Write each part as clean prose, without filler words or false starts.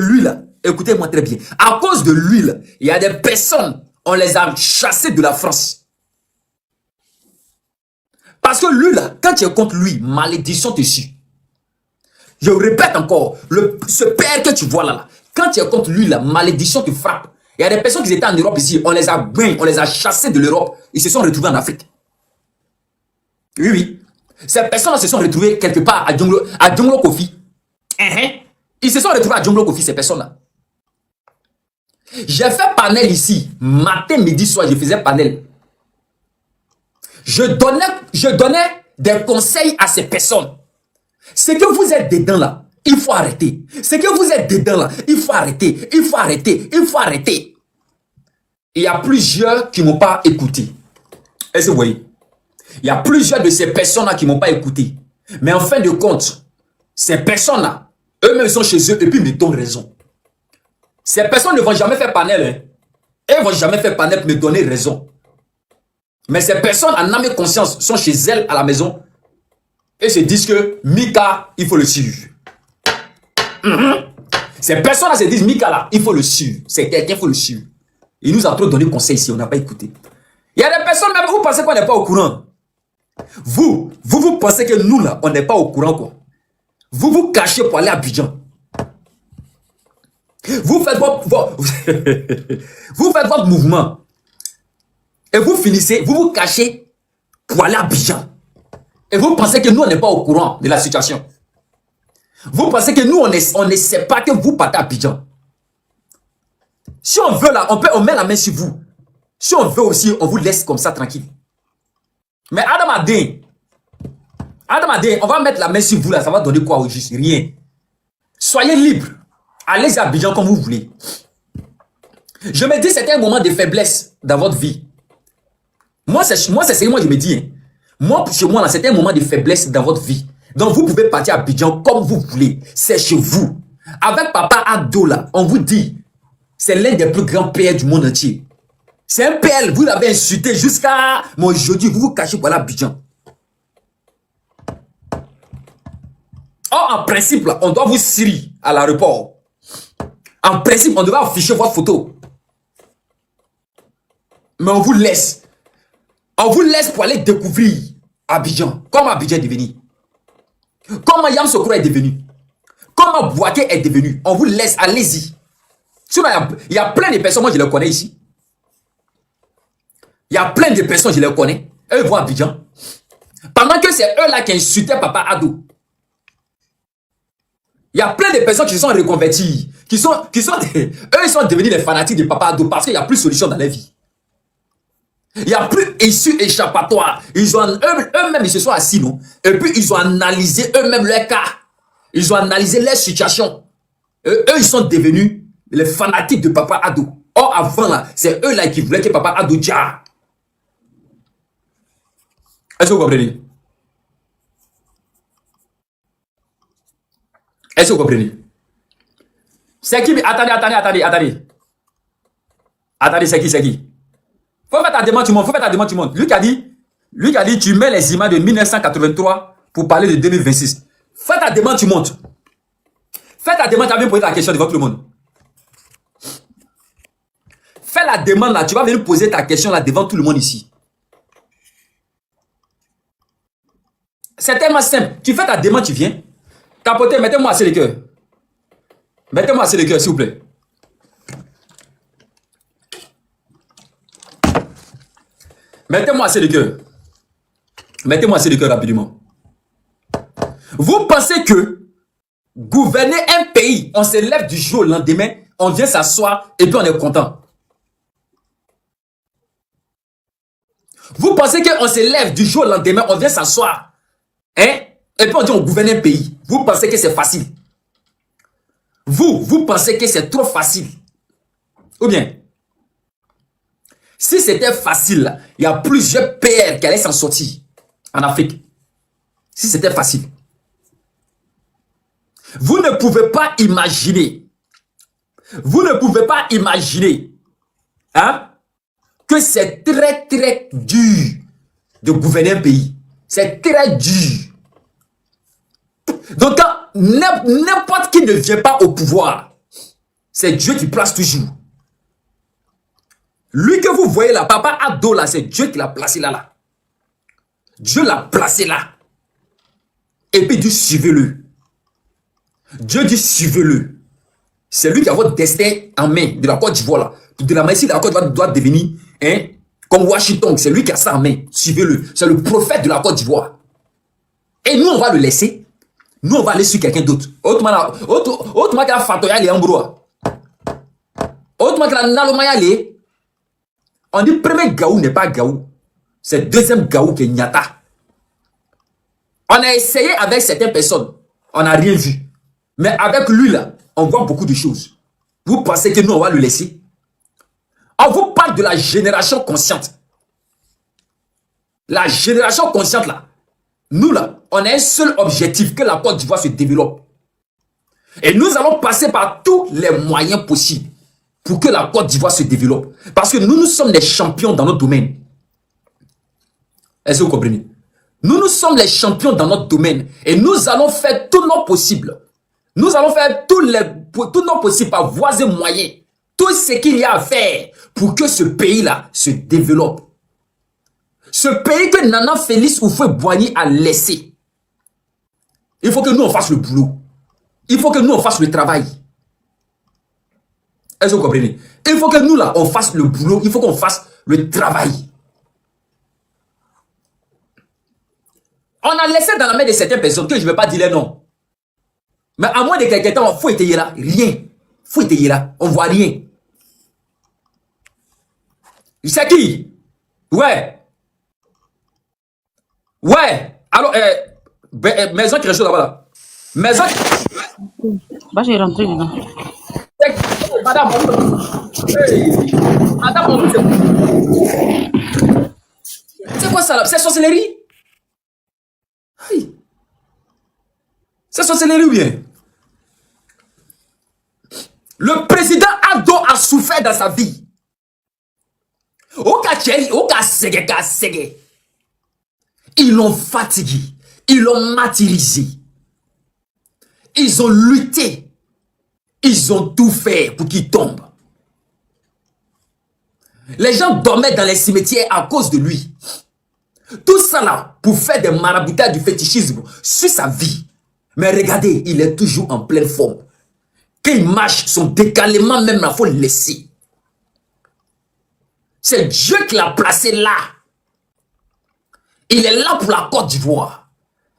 lui là, écoutez-moi très bien, à cause de lui là, il y a des personnes, on les a chassées de la France. Parce que lui là, quand tu es contre lui, malédiction te suit. Je répète encore, ce père que tu vois là, quand tu es contre lui là, malédiction te frappe. Il y a des personnes qui étaient en Europe ici, on les a brûlés, on les a chassés de l'Europe, ils se sont retrouvés en Afrique. Oui, oui. Ces personnes se sont retrouvées quelque part à Djonglo Kofi. Ils se sont retrouvés à Djonglo Kofi, ces personnes-là. J'ai fait panel ici, matin, midi, soir, je faisais panel. Je donnais des conseils à ces personnes. Ce que vous êtes dedans là, il faut arrêter. Ce que vous êtes dedans là, il faut arrêter. Il faut arrêter. Il faut arrêter. Il y a plusieurs qui ne m'ont pas écouté. Est-ce que vous voyez? Il y a plusieurs de ces personnes-là qui ne m'ont pas écouté. Mais en fin de compte, ces personnes-là, eux-mêmes sont chez eux et puis ils me donnent raison. Ces personnes ne vont jamais faire panel. Hein. Elles ne vont jamais faire panel pour me donner raison. Mais ces personnes en âme et conscience sont chez elles à la maison et se disent que Mika, il faut le suivre. Ces personnes-là se disent Mika là, il faut le suivre. C'est quelqu'un, il faut le suivre. Il nous a trop donné conseil ici, on n'a pas écouté. Il y a des personnes même, vous pensez qu'on n'est pas au courant. Vous pensez que nous là, on n'est pas au courant quoi. Vous vous cachez pour aller à Abidjan. Vous faites vous faites votre mouvement. Et vous finissez, vous vous cachez pour aller à Abidjan. Et vous pensez que nous, on n'est pas au courant de la situation. Vous pensez que nous, on ne sait pas que vous partez à Abidjan. Si on veut là, on met la main sur vous. Si on veut aussi, on vous laisse comme ça tranquille. Mais Adam Adin, on va mettre la main sur vous là, ça va donner quoi au juste? Rien. Soyez libre. Allez à Abidjan comme vous voulez. Je me dis, c'était un moment de faiblesse dans votre vie. Moi, c'est ce que moi je me dis. Hein. Moi, chez moi, c'était un moment de faiblesse dans votre vie. Donc, vous pouvez partir à Abidjan comme vous voulez. C'est chez vous. Avec Papa Ado, là, on vous dit, c'est l'un des plus grands pères du monde entier. C'est un père, vous l'avez insulté jusqu'à... Mais aujourd'hui, vous vous cachez pour aller à Abidjan. Or, en principe, là, on doit vous scierer à l'aéroport. En principe, on devrait afficher votre photo. Mais on vous laisse. On vous laisse pour aller découvrir Abidjan. Comment Abidjan est devenu. Comment Yam Sokro est devenu. Comment Boaké est devenu. On vous laisse, allez-y. Il y a plein de personnes, moi je les connais ici. Il y a plein de personnes, je les connais. Eux vont à Abidjan. Pendant que c'est eux là qui insultaient Papa Ado. Il y a plein de personnes qui se sont reconverties. Eux, ils sont devenus les fanatiques de Papa Ado parce qu'il n'y a plus de solution dans leur vie. Il n'y a plus issue échappatoire. Eux-mêmes, ils se sont assis, non? Et puis, ils ont analysé eux-mêmes leur cas. Ils ont analysé leur situation. Eux, ils sont devenus les fanatiques de Papa Ado. Or, avant, là, c'est eux là qui voulaient que Papa Ado dja. Est-ce que vous comprenez? Est-ce que vous comprenez? C'est qui? Attendez. Attendez, c'est qui? Faut faire ta demande, tu montes. Lui qui a dit, tu mets les images de 1983 pour parler de 2026. Fais ta demande, tu montes. Fais ta demande, tu vas venir poser ta question devant tout le monde. Fais la demande là, tu vas venir poser ta question là devant tout le monde ici. C'est tellement simple. Tu fais ta demande, tu viens. Tapotez, mettez-moi assez le cœur. Mettez-moi assez le cœur, s'il vous plaît. Mettez-moi assez de cœur. Mettez-moi assez de cœur rapidement. Vous pensez que gouverner un pays, on se lève du jour au lendemain, on vient s'asseoir et puis on est content. Vous pensez qu'on se lève du jour au lendemain, on vient s'asseoir, hein? Et puis on dit on gouverne un pays. Vous pensez que c'est facile? Vous pensez que c'est trop facile? Ou bien? Si c'était facile, il y a plusieurs PR qui allaient s'en sortir en Afrique. Si c'était facile. Vous ne pouvez pas imaginer. Vous ne pouvez pas imaginer hein, que c'est très très dur de gouverner un pays. C'est très dur. Donc quand n'importe qui ne vient pas au pouvoir, C'est Dieu qui place toujours. Lui que vous voyez là, Papa Ado là, c'est Dieu qui l'a placé là. Dieu l'a placé là. Et puis Dieu suivez-le. Dieu dit suivez-le. C'est lui qui a votre destin en main de la Côte d'Ivoire là. De la Maïsie de la Côte d'Ivoire doit devenir comme Washington. C'est lui qui a ça en main. Suivez-le. C'est le prophète de la Côte d'Ivoire. Et nous, on va le laisser. Nous, on va aller sur quelqu'un d'autre. Autrement que la Fatoya les Ambrois. Autrement que la Nalomaya les. On dit premier Gaou n'est pas Gaou. C'est deuxième Gaou qui est Nyata. On a essayé avec certaines personnes. On n'a rien vu. Mais avec lui là, on voit beaucoup de choses. Vous pensez que nous, on va le laisser? On vous parle de la génération consciente. La génération consciente là. Nous là, on a un seul objectif, que la Côte d'Ivoire se développe. Et nous allons passer par tous les moyens possibles pour que la Côte d'Ivoire se développe. Parce que nous sommes des champions dans notre domaine. Est-ce que vous comprenez? Nous sommes les champions dans notre domaine. Et nous allons faire tout notre possible. Nous allons faire tout notre possible par voies et moyens. Tout ce qu'il y a à faire pour que ce pays-là se développe. Ce pays que Nana Félix Houphouët-Boigny a laissé. Il faut que nous on fasse le boulot. Il faut que nous on fasse le travail. Est-ce que vous comprenez? Il faut que nous là on fasse le boulot. Il faut qu'on fasse le travail. On a laissé dans la main de certaines personnes que je ne vais pas dire les noms. Mais à moins de quelques temps, il faut étayer là. Rien. Il faut étayer là. On ne voit rien. C'est qui? Ouais. Ouais. Alors, maison qui reste là-bas là. Maison. Bah, j'ai rentré dedans. Madame, hey. Madame, c'est quoi ça là? C'est sorcellerie? Hey. C'est sorcellerie ou bien? Le président Ado a souffert dans sa vie. Ils l'ont fatigué. Ils l'ont martyrisé. Ils ont lutté. Ils ont tout fait pour qu'il tombe. Les gens dormaient dans les cimetières à cause de lui. Tout ça là pour faire des maraboutages du fétichisme sur sa vie. Mais regardez, il est toujours en pleine forme. Quand il marche, son décalement même, il faut le laisser. C'est Dieu qui l'a placé là. Il est là pour la Côte d'Ivoire.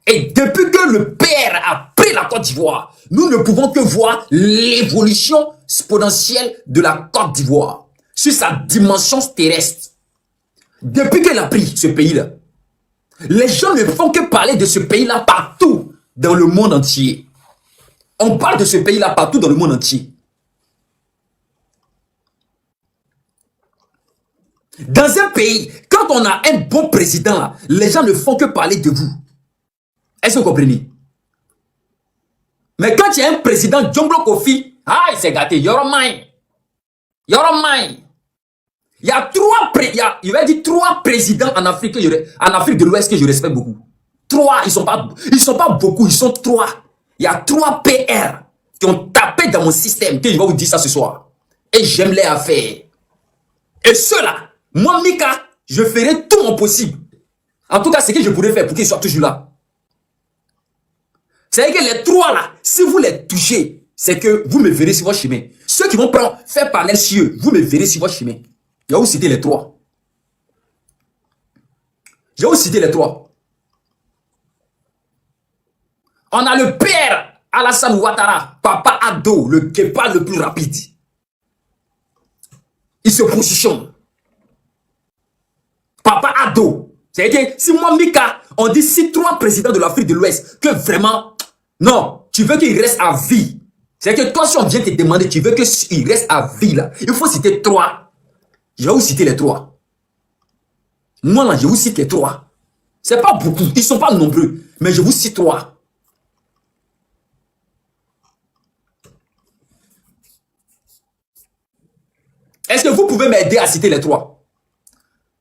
Et depuis que le Père a pris la Côte d'Ivoire, nous ne pouvons que voir l'évolution exponentielle de la Côte d'Ivoire sur sa dimension terrestre. Depuis qu'il a pris ce pays-là, les gens ne font que parler de ce pays-là partout dans le monde entier. On parle de ce pays-là partout dans le monde entier. Dans un pays, quand on a un bon président, là, les gens ne font que parler de vous. Est-ce que vous comprenez? Mais quand il y a un président, Djomblo Kofi, ah, il s'est gâté, you're mine. You're mine. Il y a trois présidents en Afrique, de l'Ouest que je respecte beaucoup. Trois, ils sont pas beaucoup, ils sont trois. Il y a 3 PR qui ont tapé dans mon système, que je vais vous dire ça ce soir. Et j'aime les affaires. Et ceux-là, moi, Mika, je ferai tout mon possible. En tout cas, c'est ce que je pourrais faire pour qu'ils soient toujours là. C'est-à-dire que les 3 là, si vous les touchez, c'est que vous me verrez sur votre chemin. Ceux qui vont faire parler sur eux, vous me verrez sur votre chemin. Je vais vous citer les 3. Je vais vous citer les 3. On a le père Alassane Ouattara, Papa Ado, le guépard le plus rapide. Il se positionne. Papa Ado. C'est-à-dire, si moi, Mika, on dit si 3 présidents de l'Afrique de l'Ouest, que vraiment, non, tu veux qu'il reste à vie. C'est-à-dire que toi, si on vient te demander, tu veux qu'il reste à vie là, il faut citer 3. Je vais vous citer les 3. Moi là, je vous cite les 3. C'est pas beaucoup, ils sont pas nombreux, mais je vous cite 3. Est-ce que vous pouvez m'aider à citer les 3?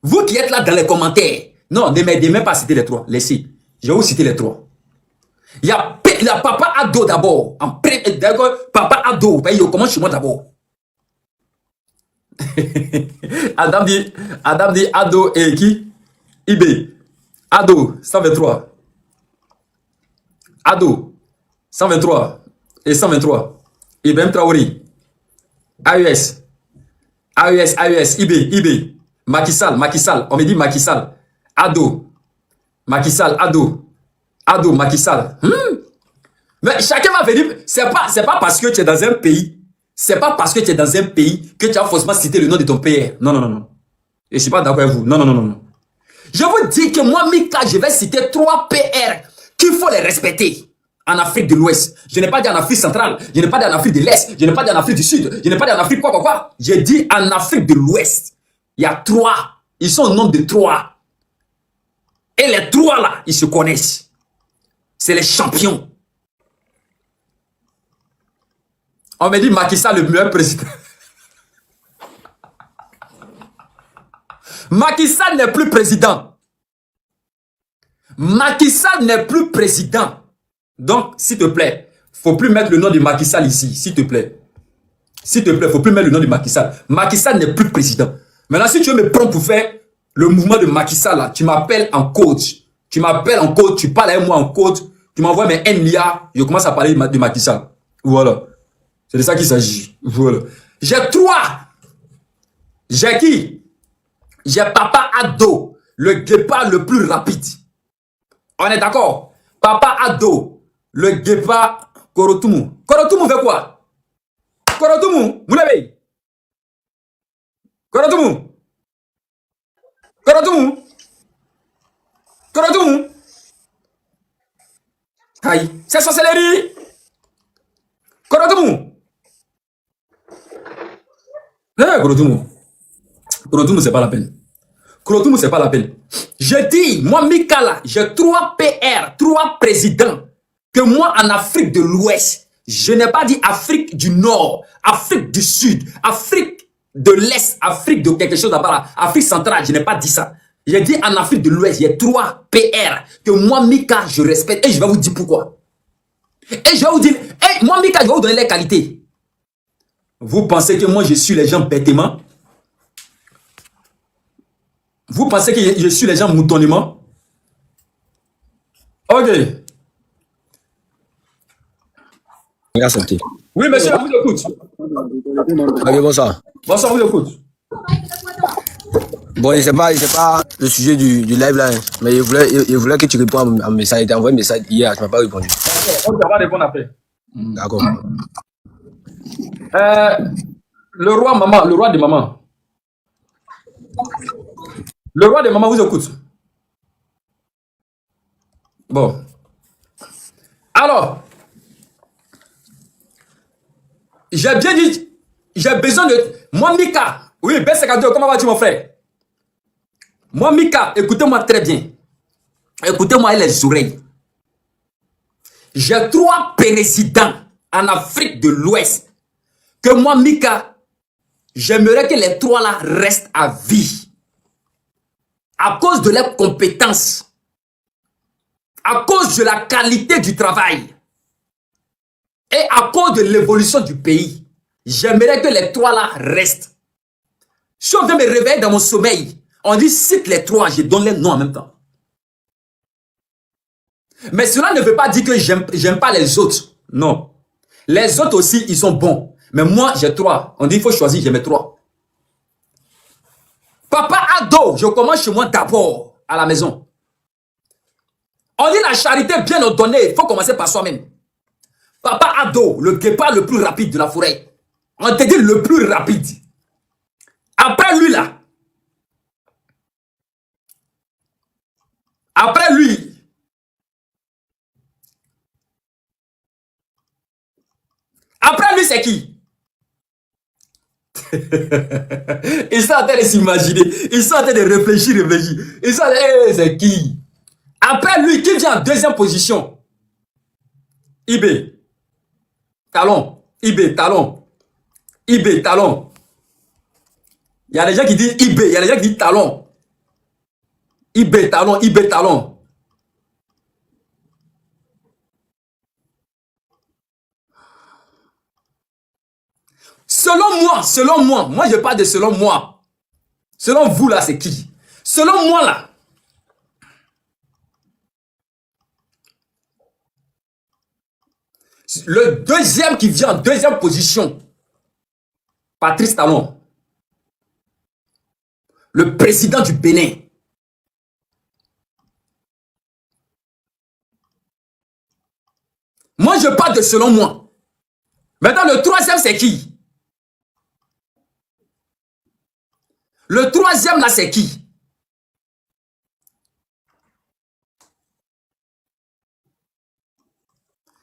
Vous qui êtes là dans les commentaires, non, ne m'aidez même pas à citer les 3. Laissez. Je vais vous citer les 3. Il y a il y a Papa Ado d'abord. D'accord, Papa Ado, il commence chez moi d'abord. Adam dit Ado et qui? IB. Ado, 123. Ado, 123 et 123. Ibrahim Traoré. AES. AES, IB. Macky Sall. On me dit Macky Sall. Ado. Macky Sall, Ado, Macky Sall. Mais chacun va venir. C'est pas parce que tu es dans un pays. C'est pas parce que tu es dans un pays que tu as forcément cité le nom de ton PR. Non. Et je suis pas d'accord avec vous. Non. Je vous dis que moi, Mika, je vais citer 3 PR qu'il faut les respecter en Afrique de l'Ouest. Je n'ai pas dit en Afrique centrale. Je n'ai pas dit en Afrique de l'Est. Je n'ai pas dit en Afrique du Sud. Je n'ai pas dit en Afrique quoi. J'ai dit en Afrique de l'Ouest. Il y a 3. Ils sont au nombre de 3. Et les 3 là, ils se connaissent. C'est les champions. On me dit Macky Sall le meilleur président. Macky Sall n'est plus président. Macky Sall n'est plus président. Donc, s'il te plaît, faut plus mettre le nom de Macky Sall ici, s'il te plaît. S'il te plaît, faut plus mettre le nom de Macky Sall. Macky Sall n'est plus président. Maintenant, si tu veux me prendre pour faire le mouvement de Macky Sall, là, tu m'appelles en coach. Tu parles avec moi en coach. Tu m'envoies mes NLIA, je commence à parler de Macky Sall. Voilà. C'est de ça qu'il s'agit. Voilà. J'ai 3. J'ai qui? J'ai Papa Ado, le guépard le plus rapide. On est d'accord? Papa Ado, le guépard Korotumu. Korotumu fait quoi? Korotumu, vous l'avez? Korotumu. Aïe, c'est sorcellerie. Korotumu. Korotumu, c'est pas la peine. Korotumu, c'est pas la peine. Je dis, moi, Mikala, j'ai 3 PR, 3 présidents. Que moi, en Afrique de l'Ouest, je n'ai pas dit Afrique du Nord, Afrique du Sud, Afrique de l'Est, Afrique de quelque chose là-bas, Afrique centrale, je n'ai pas dit ça. J'ai dit en Afrique de l'Ouest, il y a 3 PR que moi, Mika, je respecte. Et je vais vous dire pourquoi. Et je vais vous dire, moi, Mika, je vais vous donner les qualités. Vous pensez que moi, je suis les gens bêtement? Vous pensez que je suis les gens moutonnement? Ok. Oui, monsieur, on vous écoute. Ok, bonsoir. Bonsoir, on vous écoute. Bon, c'est pas le sujet du live là, hein, mais il voulait que tu répondes à mon message. Il t'a envoyé un message hier, tu m'as pas répondu. On va répondre après. D'accord. Le roi de maman. Le roi de maman vous écoute. Bon. Alors, j'ai bien dit, j'ai besoin de... Moi, Mika, oui, B52, comment vas-tu, mon frère? Moi, Mika, écoutez-moi très bien. Écoutez-moi les oreilles. J'ai 3 présidents en Afrique de l'Ouest que moi, Mika, j'aimerais que les 3 là restent à vie. À cause de leurs compétences. À cause de la qualité du travail. Et à cause de l'évolution du pays. J'aimerais que les 3 là restent. Si on vient me réveiller dans mon sommeil, on dit cite les 3, je donne les noms en même temps. Mais cela ne veut pas dire que j'aime pas les autres. Non. Les autres aussi, ils sont bons. Mais moi, j'ai 3. On dit il faut choisir, j'ai mes 3. Papa Ado, je commence chez moi d'abord, à la maison. On dit la charité bien ordonnée, il faut commencer par soi-même. Papa Ado, le guépard le plus rapide de la forêt. On te dit le plus rapide. Après lui là. Après lui. Après lui, c'est qui? Ils sont en train de s'imaginer. Ils sont en train de réfléchir. Ils sont en train de... c'est qui? Après lui, qui vient en deuxième position? IB. Talon. IB, talon. IB, talon. Il y a des gens qui disent IB. Il y a des gens qui disent talon. IB, talon. IB, talon. selon moi, je parle de selon moi. Selon vous là, c'est qui? Selon moi là, le deuxième qui vient en deuxième position, Patrice Talon, le président du Bénin. Moi, je parle de selon moi. Maintenant, le troisième, c'est qui? Le troisième, là, c'est qui?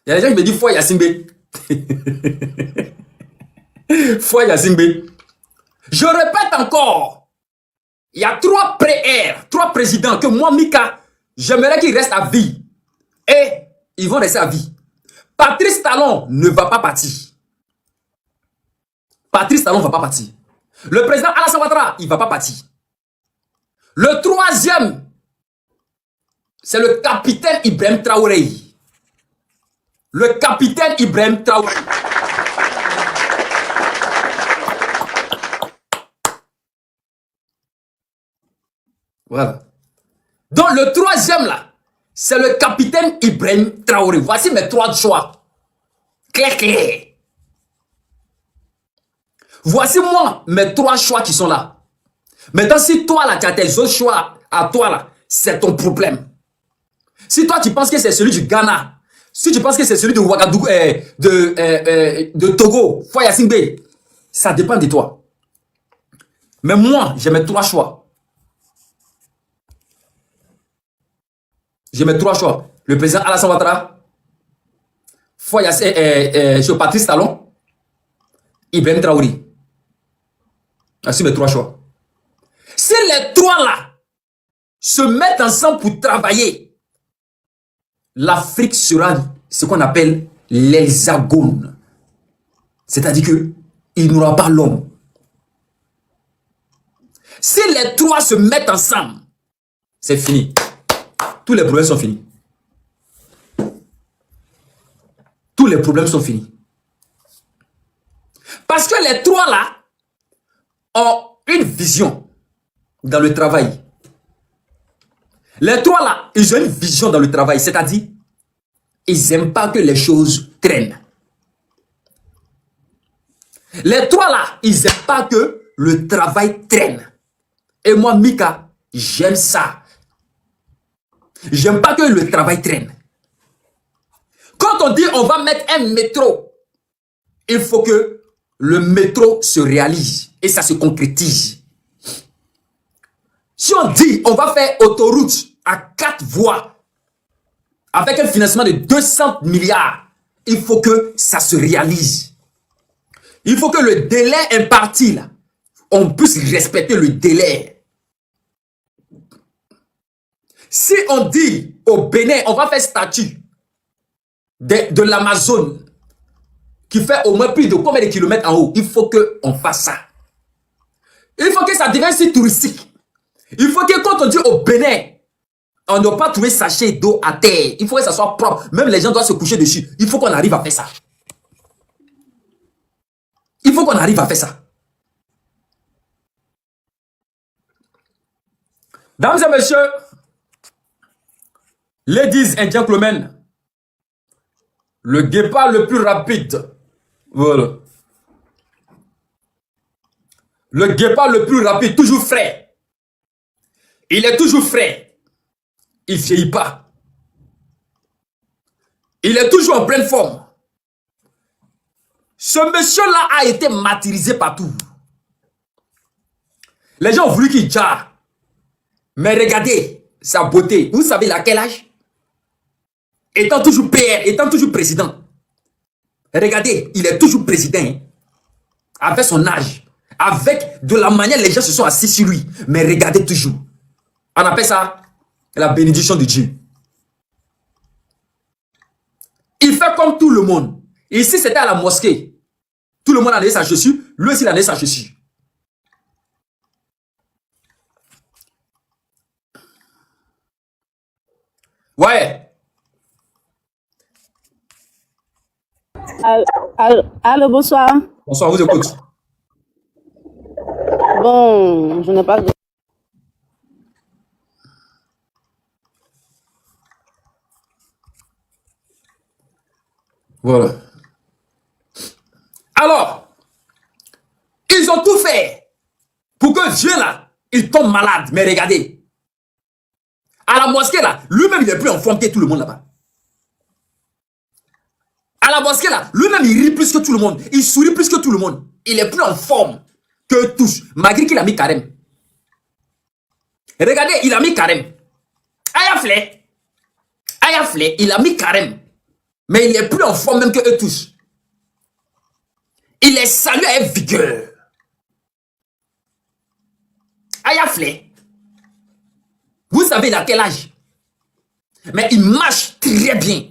Il y a des gens qui me disent, Foi Yassimbe. Foi Yassimbe. Je répète encore. Il y a trois trois présidents que moi, Mika, j'aimerais qu'ils restent à vie. Et ils vont rester à vie. Patrice Talon ne va pas partir. Patrice Talon ne va pas partir. Le président Alassane Ouattara, il ne va pas partir. Le troisième, c'est le capitaine Ibrahim Traoré. Le capitaine Ibrahim Traoré. Voilà. Donc le troisième là, c'est le capitaine Ibrahim Traoré. Voici mes trois choix. Clair, clair. Voici moi mes trois choix qui sont là. Maintenant, si toi là, tu as tes autres choix à toi là, c'est ton problème. Si toi tu penses que c'est celui du Ghana, si tu penses que c'est celui de Ouagadougou, de Togo, Foi Yassimbe, ça dépend de toi. Mais moi, j'ai mes trois choix. J'ai mes trois choix. Le président Alassane Ouattara, Foi Yassimbe, Patrice Talon, Ibrahim Traoré. Voici mes trois choix. Si les trois là se mettent ensemble pour travailler, l'Afrique sera ce qu'on appelle l'hexagone. C'est-à-dire qu'il n'y aura pas l'homme. Si les trois se mettent ensemble, c'est fini. Tous les problèmes sont finis. Tous les problèmes sont finis. Parce que les trois là ont une vision dans le travail. Les trois là, ils ont une vision dans le travail, c'est-à-dire, ils n'aiment pas que les choses traînent. Les trois là, ils n'aiment pas que le travail traîne. Et moi, Mika, j'aime ça. J'aime pas que le travail traîne. Quand on dit on va mettre un métro, il faut que le métro se réalise et ça se concrétise. Si on dit on va faire autoroute à 4 voies avec un financement de 200 milliards, il faut que ça se réalise. Il faut que le délai imparti, là, on puisse respecter le délai. Si on dit au Bénin, on va faire statut de l'Amazone qui fait au moins plus de combien de kilomètres en haut, il faut qu'on fasse ça. Il faut que ça devienne si touristique. Il faut que quand on dit au Bénin, on ne doit pas trouver sachet d'eau à terre. Il faut que ça soit propre. Même les gens doivent se coucher dessus. Il faut qu'on arrive à faire ça. Il faut qu'on arrive à faire ça. Dames et messieurs, ladies and gentlemen, le guépard le plus rapide, voilà. Le guépard le plus rapide, toujours frais. Il est toujours frais. Il ne vieillit pas. Il est toujours en pleine forme. Ce monsieur-là a été martyrisé partout. Les gens ont voulu qu'il jarre. Mais regardez sa beauté. Vous savez à quel âge? Étant toujours PR, étant toujours président. Regardez, il est toujours président. Hein, avec son âge. Avec de la manière les gens se sont assis sur lui. Mais regardez toujours. On appelle ça la bénédiction de Dieu. Il fait comme tout le monde. Ici, c'était à la mosquée. Tout le monde a donné sa chaussure. Lui aussi, il a donné sa chaussure. Ouais. Allô, bonsoir. Bonsoir, vous écoute. Bon, je n'ai pas... Voilà. Alors, ils ont tout fait pour que Dieu là, il tombe malade. Mais regardez, à la mosquée là, lui-même il est plus en forme que tout le monde là-bas. À la mosquée là, lui-même il rit plus que tout le monde. Il sourit plus que tout le monde. Il est plus en forme que tous, malgré qu'il a mis carême. Regardez, il a mis carême. Ayaflé, il a mis carême. Mais il est plus en forme même que eux tous. Il est salué avec vigueur. Ayaflé. Vous savez il a quel âge? Mais il marche très bien.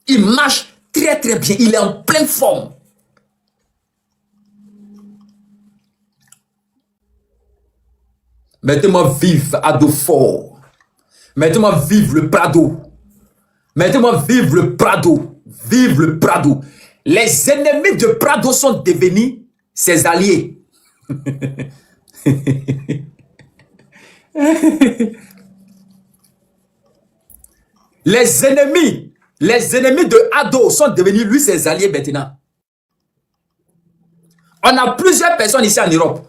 Il marche très très bien. Il est en pleine forme. Mettez-moi vivre Ado fort. Mettez-moi vivre le Prado. Mettez-moi vivre le Prado. Vive le Prado. Les ennemis de Prado sont devenus ses alliés. Les ennemis de Ado sont devenus lui ses alliés maintenant. On a plusieurs personnes ici en Europe.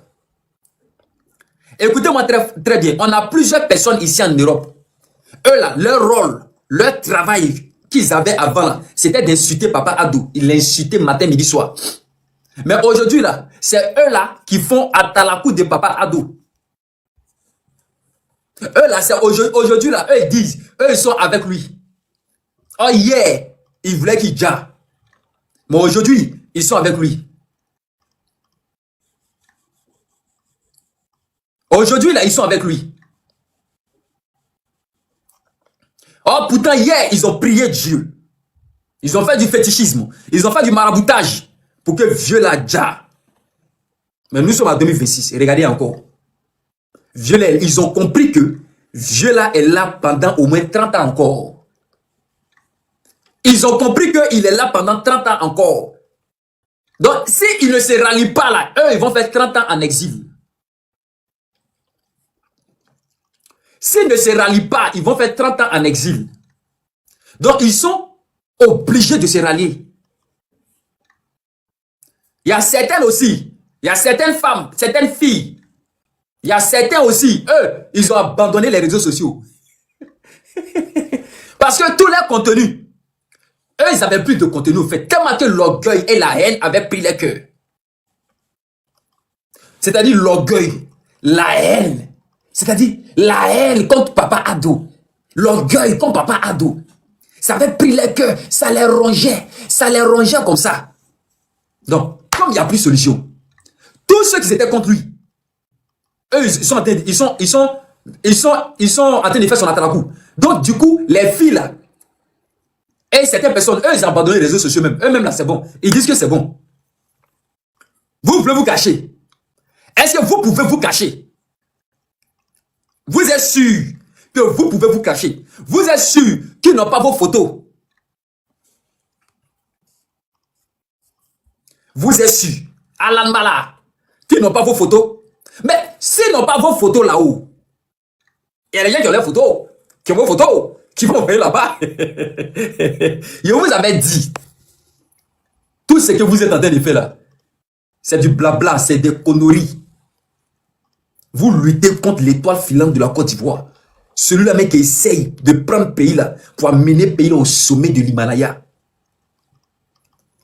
Écoutez-moi très bien. On a plusieurs personnes ici en Europe. Eux là, leur rôle, leur travail qu'ils avaient avant là, c'était d'insulter Papa Ado. Ils l'insultaient matin, midi, soir. Mais aujourd'hui là, c'est eux là qui font atalakou de Papa Ado. Eux là, c'est aujourd'hui là, eux ils disent, eux ils sont avec lui. Oh yeah, ils voulaient qu'il ja. Mais aujourd'hui, ils sont avec lui. Aujourd'hui là, ils sont avec lui. Oh pourtant hier, ils ont prié Dieu. Ils ont fait du fétichisme. Ils ont fait du maraboutage pour que Dieu la ja. Mais nous sommes en 2026 et regardez encore. Dieu là, ils ont compris que Dieu là est là pendant au moins 30 ans encore. Ils ont compris qu'il est là pendant 30 ans encore. Donc, s'ils ne se rallient pas là, eux, ils vont faire 30 ans en exil. S'ils ne se rallient pas, ils vont faire 30 ans en exil. Donc, ils sont obligés de se rallier. Il y a certaines aussi, il y a certaines femmes, certaines filles, il y a certains aussi, eux, ils ont abandonné les réseaux sociaux. Parce que tous les contenus, eux, ils n'avaient plus de contenu, en fait, tellement que l'orgueil et la haine avaient pris les cœurs. C'est-à-dire l'orgueil, la haine. C'est-à-dire la haine contre Papa Ado. L'orgueil contre Papa Ado. Ça avait pris les cœurs, ça les rongeait comme ça. Donc, comme il n'y a plus de solution, tous ceux qui étaient contre lui, eux, ils sont en train de faire son atalakou. Donc, du coup, les filles là, et certaines personnes, eux, ils ont abandonné les réseaux sociaux même. Eux-mêmes, là, c'est bon. Ils disent que c'est bon. Vous voulez vous cacher? Est-ce que vous pouvez vous cacher? Vous êtes sûr que vous pouvez vous cacher? Vous êtes sûr qu'ils n'ont pas vos photos? Vous êtes sûr, Alan Mala, qu'ils n'ont pas vos photos? Mais s'ils n'ont pas vos photos là-haut, il y a des gens qui ont leurs photos, qui ont vos photos, qui vont envoyer là-bas. Je vous avais dit, tout ce que vous êtes en train de faire là, c'est du blabla, c'est des conneries. Vous luttez contre l'étoile filante de la Côte d'Ivoire. Celui-là mec qui essaye de prendre le pays là pour amener le pays là au sommet de l'Himalaya.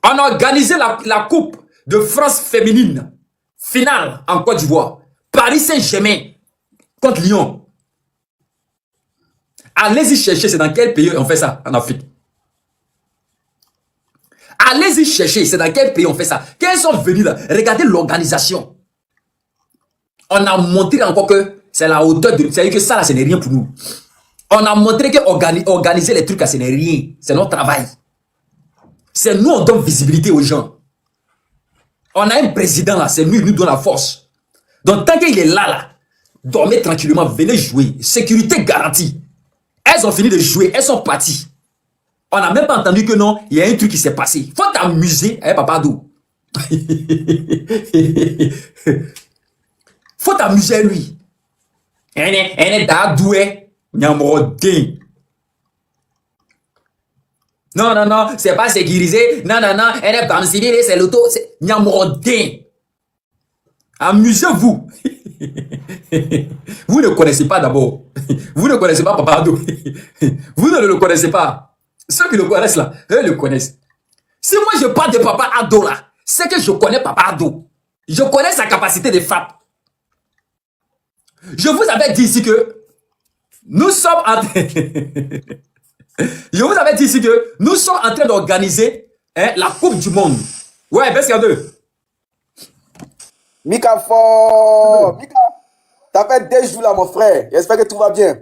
On a organisé la Coupe de France féminine finale en Côte d'Ivoire. Paris Saint-Germain contre Lyon. Allez-y chercher, c'est dans quel pays on fait ça en Afrique? Allez-y chercher, c'est dans quel pays on fait ça? Quand ils sont venus là, regardez l'organisation. On a montré encore que c'est la hauteur de... C'est-à-dire que ça là, ce n'est rien pour nous. On a montré que organiser les trucs là, ce n'est rien. C'est notre travail. C'est nous, on donne visibilité aux gens. On a un président là, c'est lui, il nous donne la force. Donc tant qu'il est là, dormez tranquillement, venez jouer. Sécurité garantie. Elles ont fini de jouer, elles sont parties. On n'a même pas entendu que non, il y a un truc qui s'est passé. Faut t'amuser avec Papa Ado. Faut t'amuser lui. Elle est d'adoué. Nyamrodin. Non, non, non, c'est pas sécurisé. Non, non, non, elle est comme civile, c'est l'auto. Nyamrodin. Amusez-vous. Vous ne connaissez pas d'abord. Vous ne connaissez pas Papa Ado. Vous ne le connaissez pas. Ceux qui le connaissent là, eux le connaissent. Si moi je parle de Papa Ado là, c'est que je connais Papa Ado. Je connais sa capacité de frappe. Je vous avais dit ici que nous sommes en train... Je vous avais dit ici que nous sommes en train d'organiser la Coupe du Monde. Ouais, baisse en deux. Mika fort. Mika, t'as fait 2 jours là, mon frère. J'espère que tout va bien.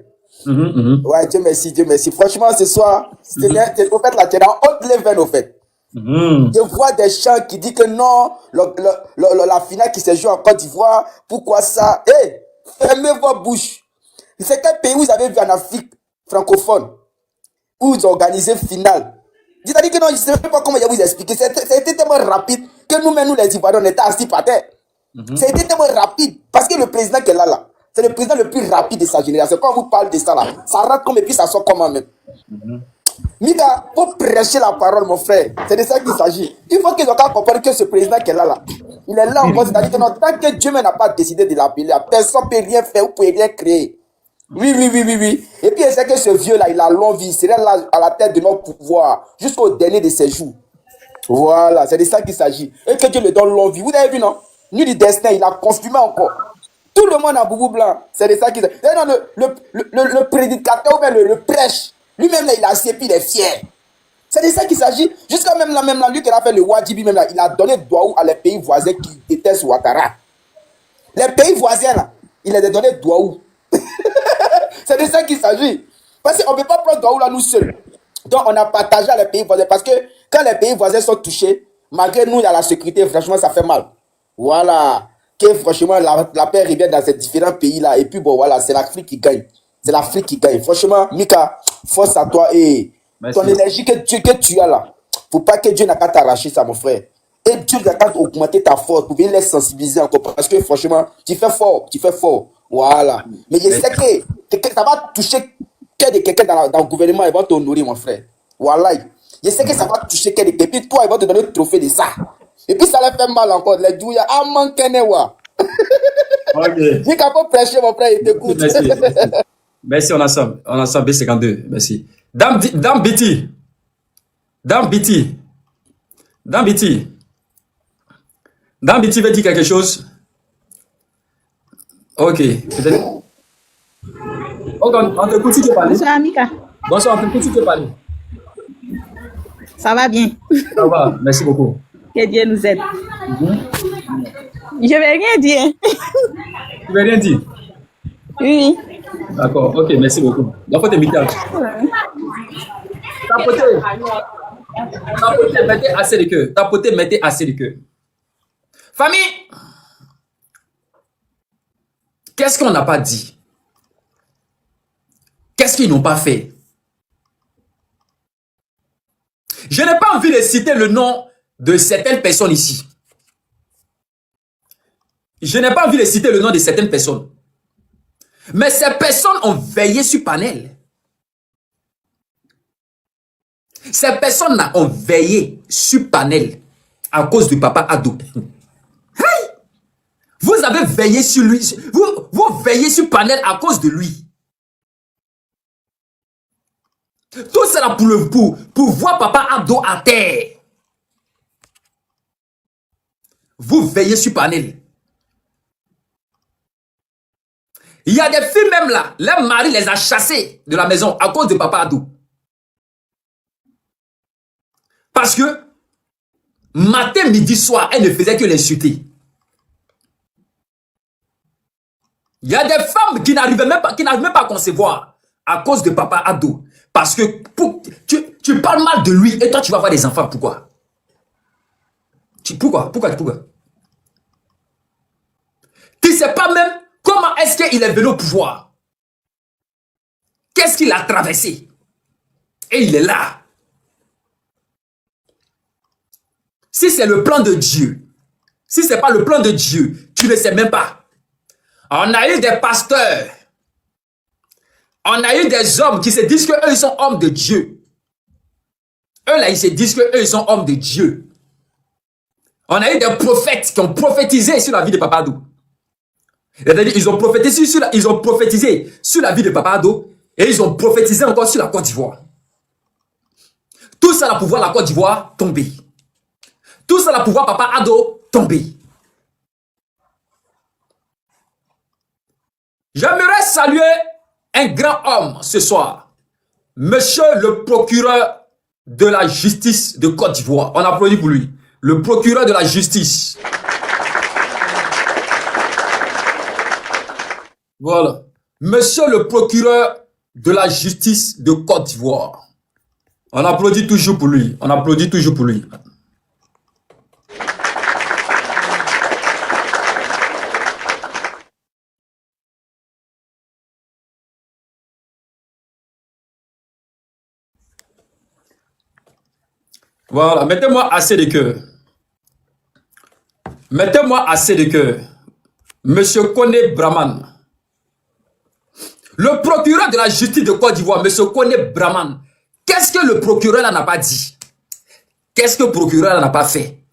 Ouais, Dieu merci, Dieu merci. Franchement, ce soir, au fait, là, tu es dans haute level, au fait. Je vois des gens qui disent que non, la finale qui se joue en Côte d'Ivoire, pourquoi ça? Hé, fermez vos bouches. C'est quel pays vous avez vu en Afrique francophone où ils ont organisé une finale? Dites-à-dire que non, je ne sais même pas comment je vais vous expliquer. C'était tellement rapide que nous-mêmes, nous les Ivoiriens, on était assis par terre. C'était tellement rapide parce que le président qui est là, c'est le président le plus rapide de sa génération. Quand on vous parle de ça là, ça rentre comme et puis ça sort comme même. Mika, faut prêcher la parole, mon frère. C'est de ça qu'il s'agit. Il faut qu'ils ont qu'à comprendre que ce président qui est là, il est là encore. C'est-à-dire que non, tant que Dieu n'a pas décidé de l'appeler, personne ne peut rien faire, vous ne pouvez rien créer. Oui. Et puis, il sait que ce vieux-là, il a longue vie. Il serait là à la tête de notre pouvoir jusqu'au dernier de ses jours. Voilà, c'est de ça qu'il s'agit. Et que Dieu le donne longue vie. Vous avez vu, non? Nuit du destin, il a confirmé encore. Tout le monde a boubou blanc. C'est de ça qu'il s'agit. Le prédicateur ou bien le prêche, lui-même, il a assis et puis il est fier. C'est de ça qu'il s'agit. Jusqu'à même là, lui qui a fait le Wadibi, même là, il a donné Douaou à les pays voisins qui détestent Ouattara. Les pays voisins, là, il a donné Douaou. C'est de ça qu'il s'agit. Parce qu'on ne peut pas prendre Douaou là nous seuls. Donc on a partagé à les pays voisins. Parce que quand les pays voisins sont touchés, malgré nous, il y a la sécurité, franchement, ça fait mal. Voilà. Que franchement, la paix revient dans ces différents pays-là. Et puis bon, voilà, c'est l'Afrique qui gagne. C'est l'Afrique qui gagne. Franchement, Mika, force à toi et ton énergie que tu as là. Faut pas que Dieu n'a qu'à t'arracher ça, mon frère. Et Dieu n'a qu'à augmenter ta force pour venir les sensibiliser encore. Parce que franchement, tu fais fort, tu fais fort. Voilà. Mais je sais que ça va toucher quelqu'un dans le gouvernement, ils vont t'honorer, mon frère. Voilà. Je sais que ça va toucher quelqu'un. Et puis toi, ils vont te donner le trophée de ça. Et puis ça leur fait mal encore. Les douilles, ah, manquez wa. Ok. Dis qu'à pas prêcher, mon frère, il t'écoute. Merci. Merci, on ensemble B52. Merci. Dame Biti. Dame Biti veut dire quelque chose. Ok. Peut-être. Ok, on te écoute si tu veux parler. Bonsoir, Mika. Bonsoir, on te écoute si tu veux parler. Ça va bien. Ça va, merci beaucoup. Que Dieu nous aide. Je vais rien dire. Tu veux rien dire? Oui. D'accord, ok, merci beaucoup. La faute est Mika. Tapoter, mettez assez de cœur. Tapoter, mettez assez de cœur. Famille, qu'est-ce qu'on n'a pas dit? Qu'est-ce qu'ils n'ont pas fait? Je n'ai pas envie de citer le nom de certaines personnes ici. Je n'ai pas envie de citer le nom de certaines personnes. Mais ces personnes ont veillé sur Panel. Ces personnes-là ont veillé sur Panel à cause du papa Ado. Hey! Vous avez veillé sur lui. Vous veillez sur Panel à cause de lui. Tout cela pour voir papa Ado à terre. Vous veillez sur Panel. Il y a des filles même là, leur mari les a chassées de la maison à cause de papa Ado. Parce que matin, midi, soir, elle ne faisait que l'insulter. Il y a des femmes qui n'arrivent même pas à concevoir à cause de papa Ado. Parce que tu parles mal de lui et toi tu vas avoir des enfants. Pourquoi? Pourquoi? Tu ne sais pas même comment est-ce qu'il est venu au pouvoir. Qu'est-ce qu'il a traversé? Et il est là. Si c'est le plan de Dieu, Si ce n'est pas le plan de Dieu, tu ne sais même pas. On a eu des pasteurs. On a eu des hommes qui se disent qu'eux, ils sont hommes de Dieu. Eux, là, ils se disent qu'eux, ils sont hommes de Dieu. On a eu des prophètes qui ont prophétisé sur la vie de Papa Ado. Ils ont prophétisé sur la vie de Papa Ado et ils ont prophétisé encore sur la Côte d'Ivoire. Tout ça là pour voir la Côte d'Ivoire tomber. Tout ça là pour voir Papa Ado tomber. J'aimerais saluer un grand homme ce soir. Monsieur le procureur de la justice de Côte d'Ivoire. On applaudit pour lui. Le procureur de la justice. Voilà. Monsieur le procureur de la justice de Côte d'Ivoire. On applaudit toujours pour lui. On applaudit toujours pour lui. Voilà. Mettez-moi assez de cœur. Mettez-moi assez de cœur. Monsieur Kone Braman. Le procureur de la justice de Côte d'Ivoire, monsieur Kone Braman. Qu'est-ce que le procureur n'a pas dit? Qu'est-ce que le procureur n'a pas fait?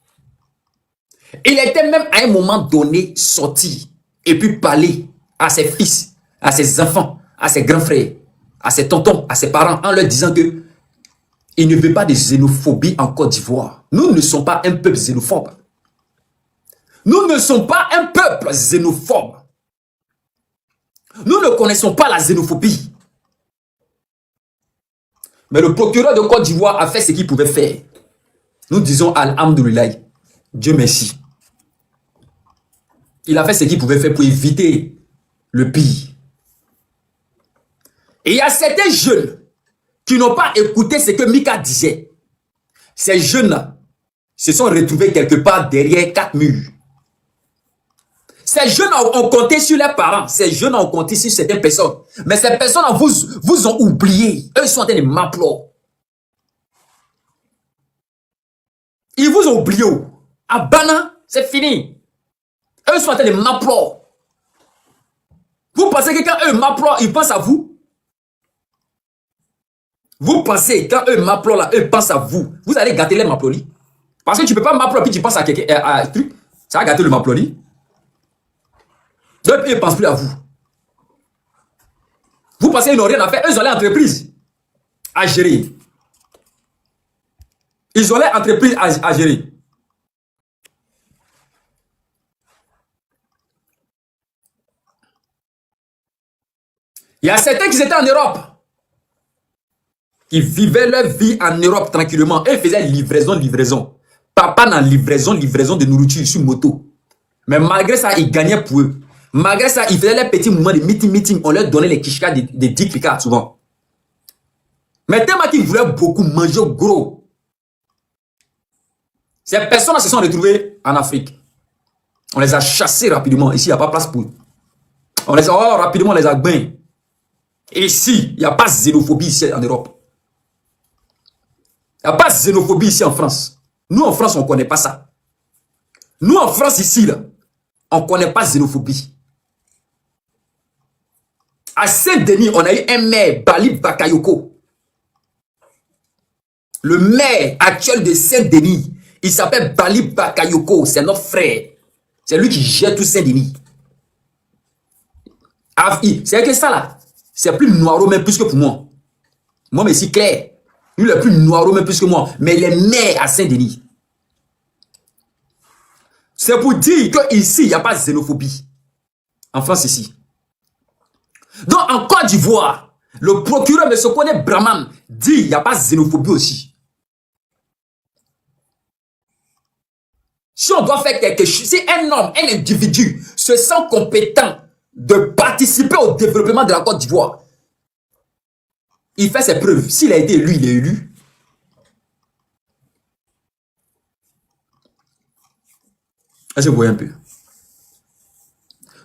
Il était même à un moment donné sorti et puis parler à ses fils, à ses enfants, à ses grands frères, à ses tontons, à ses parents en leur disant que il ne veut pas de xénophobie en Côte d'Ivoire. Nous ne sommes pas un peuple xénophobe. Nous ne sommes pas un peuple xénophobe. Nous ne connaissons pas la xénophobie. Mais le procureur de Côte d'Ivoire a fait ce qu'il pouvait faire. Nous disons Alhamdoulilah. Dieu merci. Il a fait ce qu'il pouvait faire pour éviter le pire. Et il y a certains jeunes qui n'ont pas écouté ce que Mika disait. Ces jeunes-là se sont retrouvés quelque part derrière 4 murs. Ces jeunes ont compté sur leurs parents. Ces jeunes ont compté sur certaines personnes. Mais ces personnes vous ont oublié. Eux, ils sont en train de m'applaudir. Ils vous ont oublié. À Bana, c'est fini. Eux sont en train de m'applaudir. Vous pensez que quand eux m'applaudent, ils pensent à vous? Vous pensez, quand eux m'applaudent là, eux pensent à vous. Vous allez gâter les m'applaudis. Parce que tu ne peux pas m'applaudir puis tu penses à quelqu'un, à un truc. Ça va gâter le m'applaudis. Donc, ils ne pensent plus à vous. Vous pensez qu'ils n'ont rien à faire. Eux, ils ont l'entreprise à gérer. Ils ont l'entreprise à gérer. Il y a certains qui étaient en Europe. Qui vivaient leur vie en Europe tranquillement. Eux faisaient livraison. Papa dans livraison de nourriture sur moto. Mais malgré ça, ils gagnaient pour eux. Malgré ça, ils faisaient les petits moments de meeting. On leur donnait les kishkas de 10 kika souvent. Mais tellement qu'ils voulaient beaucoup manger gros. Ces personnes se sont retrouvées en Afrique. On les a chassés rapidement. Ici, il n'y a pas place pour eux. Rapidement, on les a bains. Et ici, il n'y a pas de xénophobie ici en Europe. Il n'y a pas de xénophobie ici en France. Nous, en France, on ne connaît pas ça. Nous, en France, ici, là, on ne connaît pas xénophobie. À Saint-Denis, on a eu un maire, Bali Bakayoko. Le maire actuel de Saint-Denis, il s'appelle Bali Bakayoko. C'est notre frère. C'est lui qui gère tout Saint-Denis. C'est que ça là, c'est plus noiro même plus que pour moi. Moi, mais c'est clair. Lui, il est plus noiro même plus que moi. Mais il est maire à Saint-Denis. C'est pour dire qu'ici, il n'y a pas de xénophobie. En France, ici. Donc, en Côte d'Ivoire, le procureur M. Kone Braman dit qu'il n'y a pas de xénophobie aussi. Si on doit faire quelque chose, si un homme, un individu se sent compétent de participer au développement de la Côte d'Ivoire, il fait ses preuves. S'il a été élu, il est élu. Est-ce que vous voyez un peu?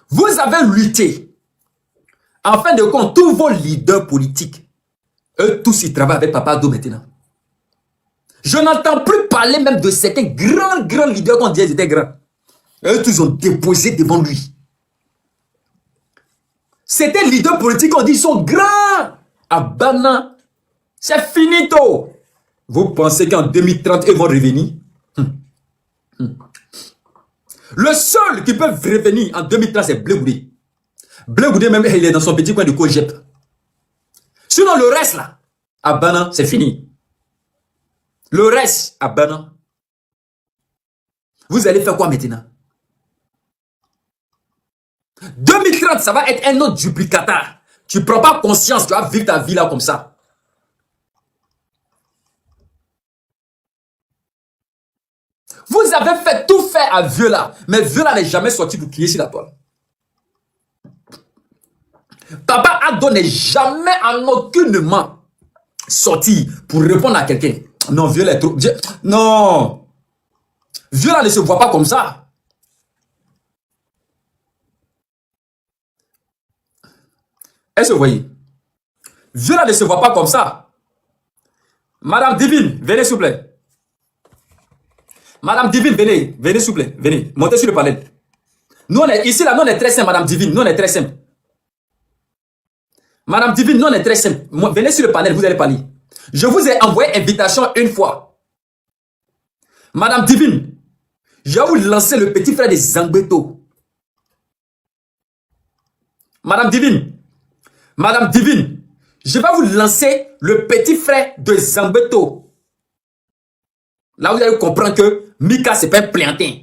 Vous avez lutté. En fin de compte, tous vos leaders politiques, eux tous, ils travaillent avec Papa Ado maintenant. Je n'entends plus parler même de certains grands leaders qu'on disait qu'ils étaient grands. Eux tous ont déposé devant lui. C'était leader politique, on dit, ils sont grands. Abana, c'est finito. Vous pensez qu'en 2030, ils vont revenir? Le seul qui peut revenir en 2030, c'est Blé Goudé. Blé Goudé, même, il est dans son petit coin de Kojep. Sinon, le reste, là, Abana, c'est fini. Le reste, Abana. Vous allez faire quoi maintenant? 2030, ça va être un autre duplicateur. Tu ne prends pas conscience, tu vas vivre ta vie là comme ça. Vous avez fait tout faire à Viola, mais Viola n'est jamais sorti pour crier sur la toile. Papa Ado n'est jamais en aucunement sorti pour répondre à quelqu'un. Non, Viola est trop... Non. Viola ne se voit pas comme ça. Est-ce que vous voyez? Viola ne se voit pas comme ça. Madame Divine, venez s'il vous plaît. Madame Divine, venez, venez s'il vous plaît, venez, montez sur le panel. Nous on est ici là, nous on est très simple, Madame Divine, nous on est très simple. Madame Divine, nous on est très simple. Venez sur le panel, vous allez parler. Je vous ai envoyé invitation une fois. Madame Divine, je vais vous lancer le petit frère de Zangbeto. Madame Divine, je vais vous lancer le petit frère de Zangbeto. Là, vous allez comprendre que Mika, c'est pas un plantain.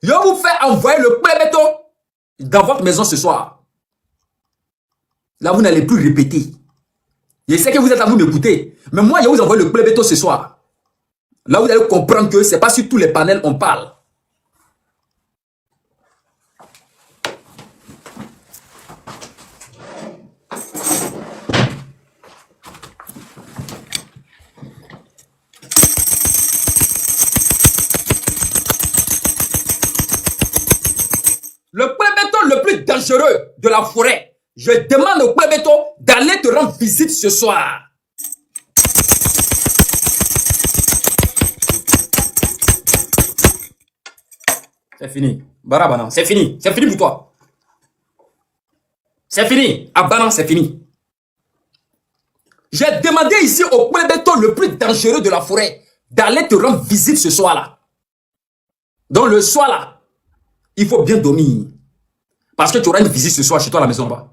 Je vais vous faire envoyer le Kouébéto dans votre maison ce soir. Là, vous n'allez plus répéter. Je sais que vous êtes à vous m'écouter. Mais moi, je vais vous envoyer le Kouébéto ce soir. Là, vous allez comprendre que c'est pas sur tous les panels on parle. Le Kouébéto le plus dangereux de la forêt. Je demande au Kouébéto d'aller te rendre visite ce soir. C'est fini. Barabana, c'est fini. C'est fini pour toi. C'est fini. Abana, c'est fini. J'ai demandé ici au Kouébéto le plus dangereux de la forêt d'aller te rendre visite ce soir-là. Donc le soir-là, il faut bien dormir. Parce que tu auras une visite ce soir chez toi à la maison là-bas.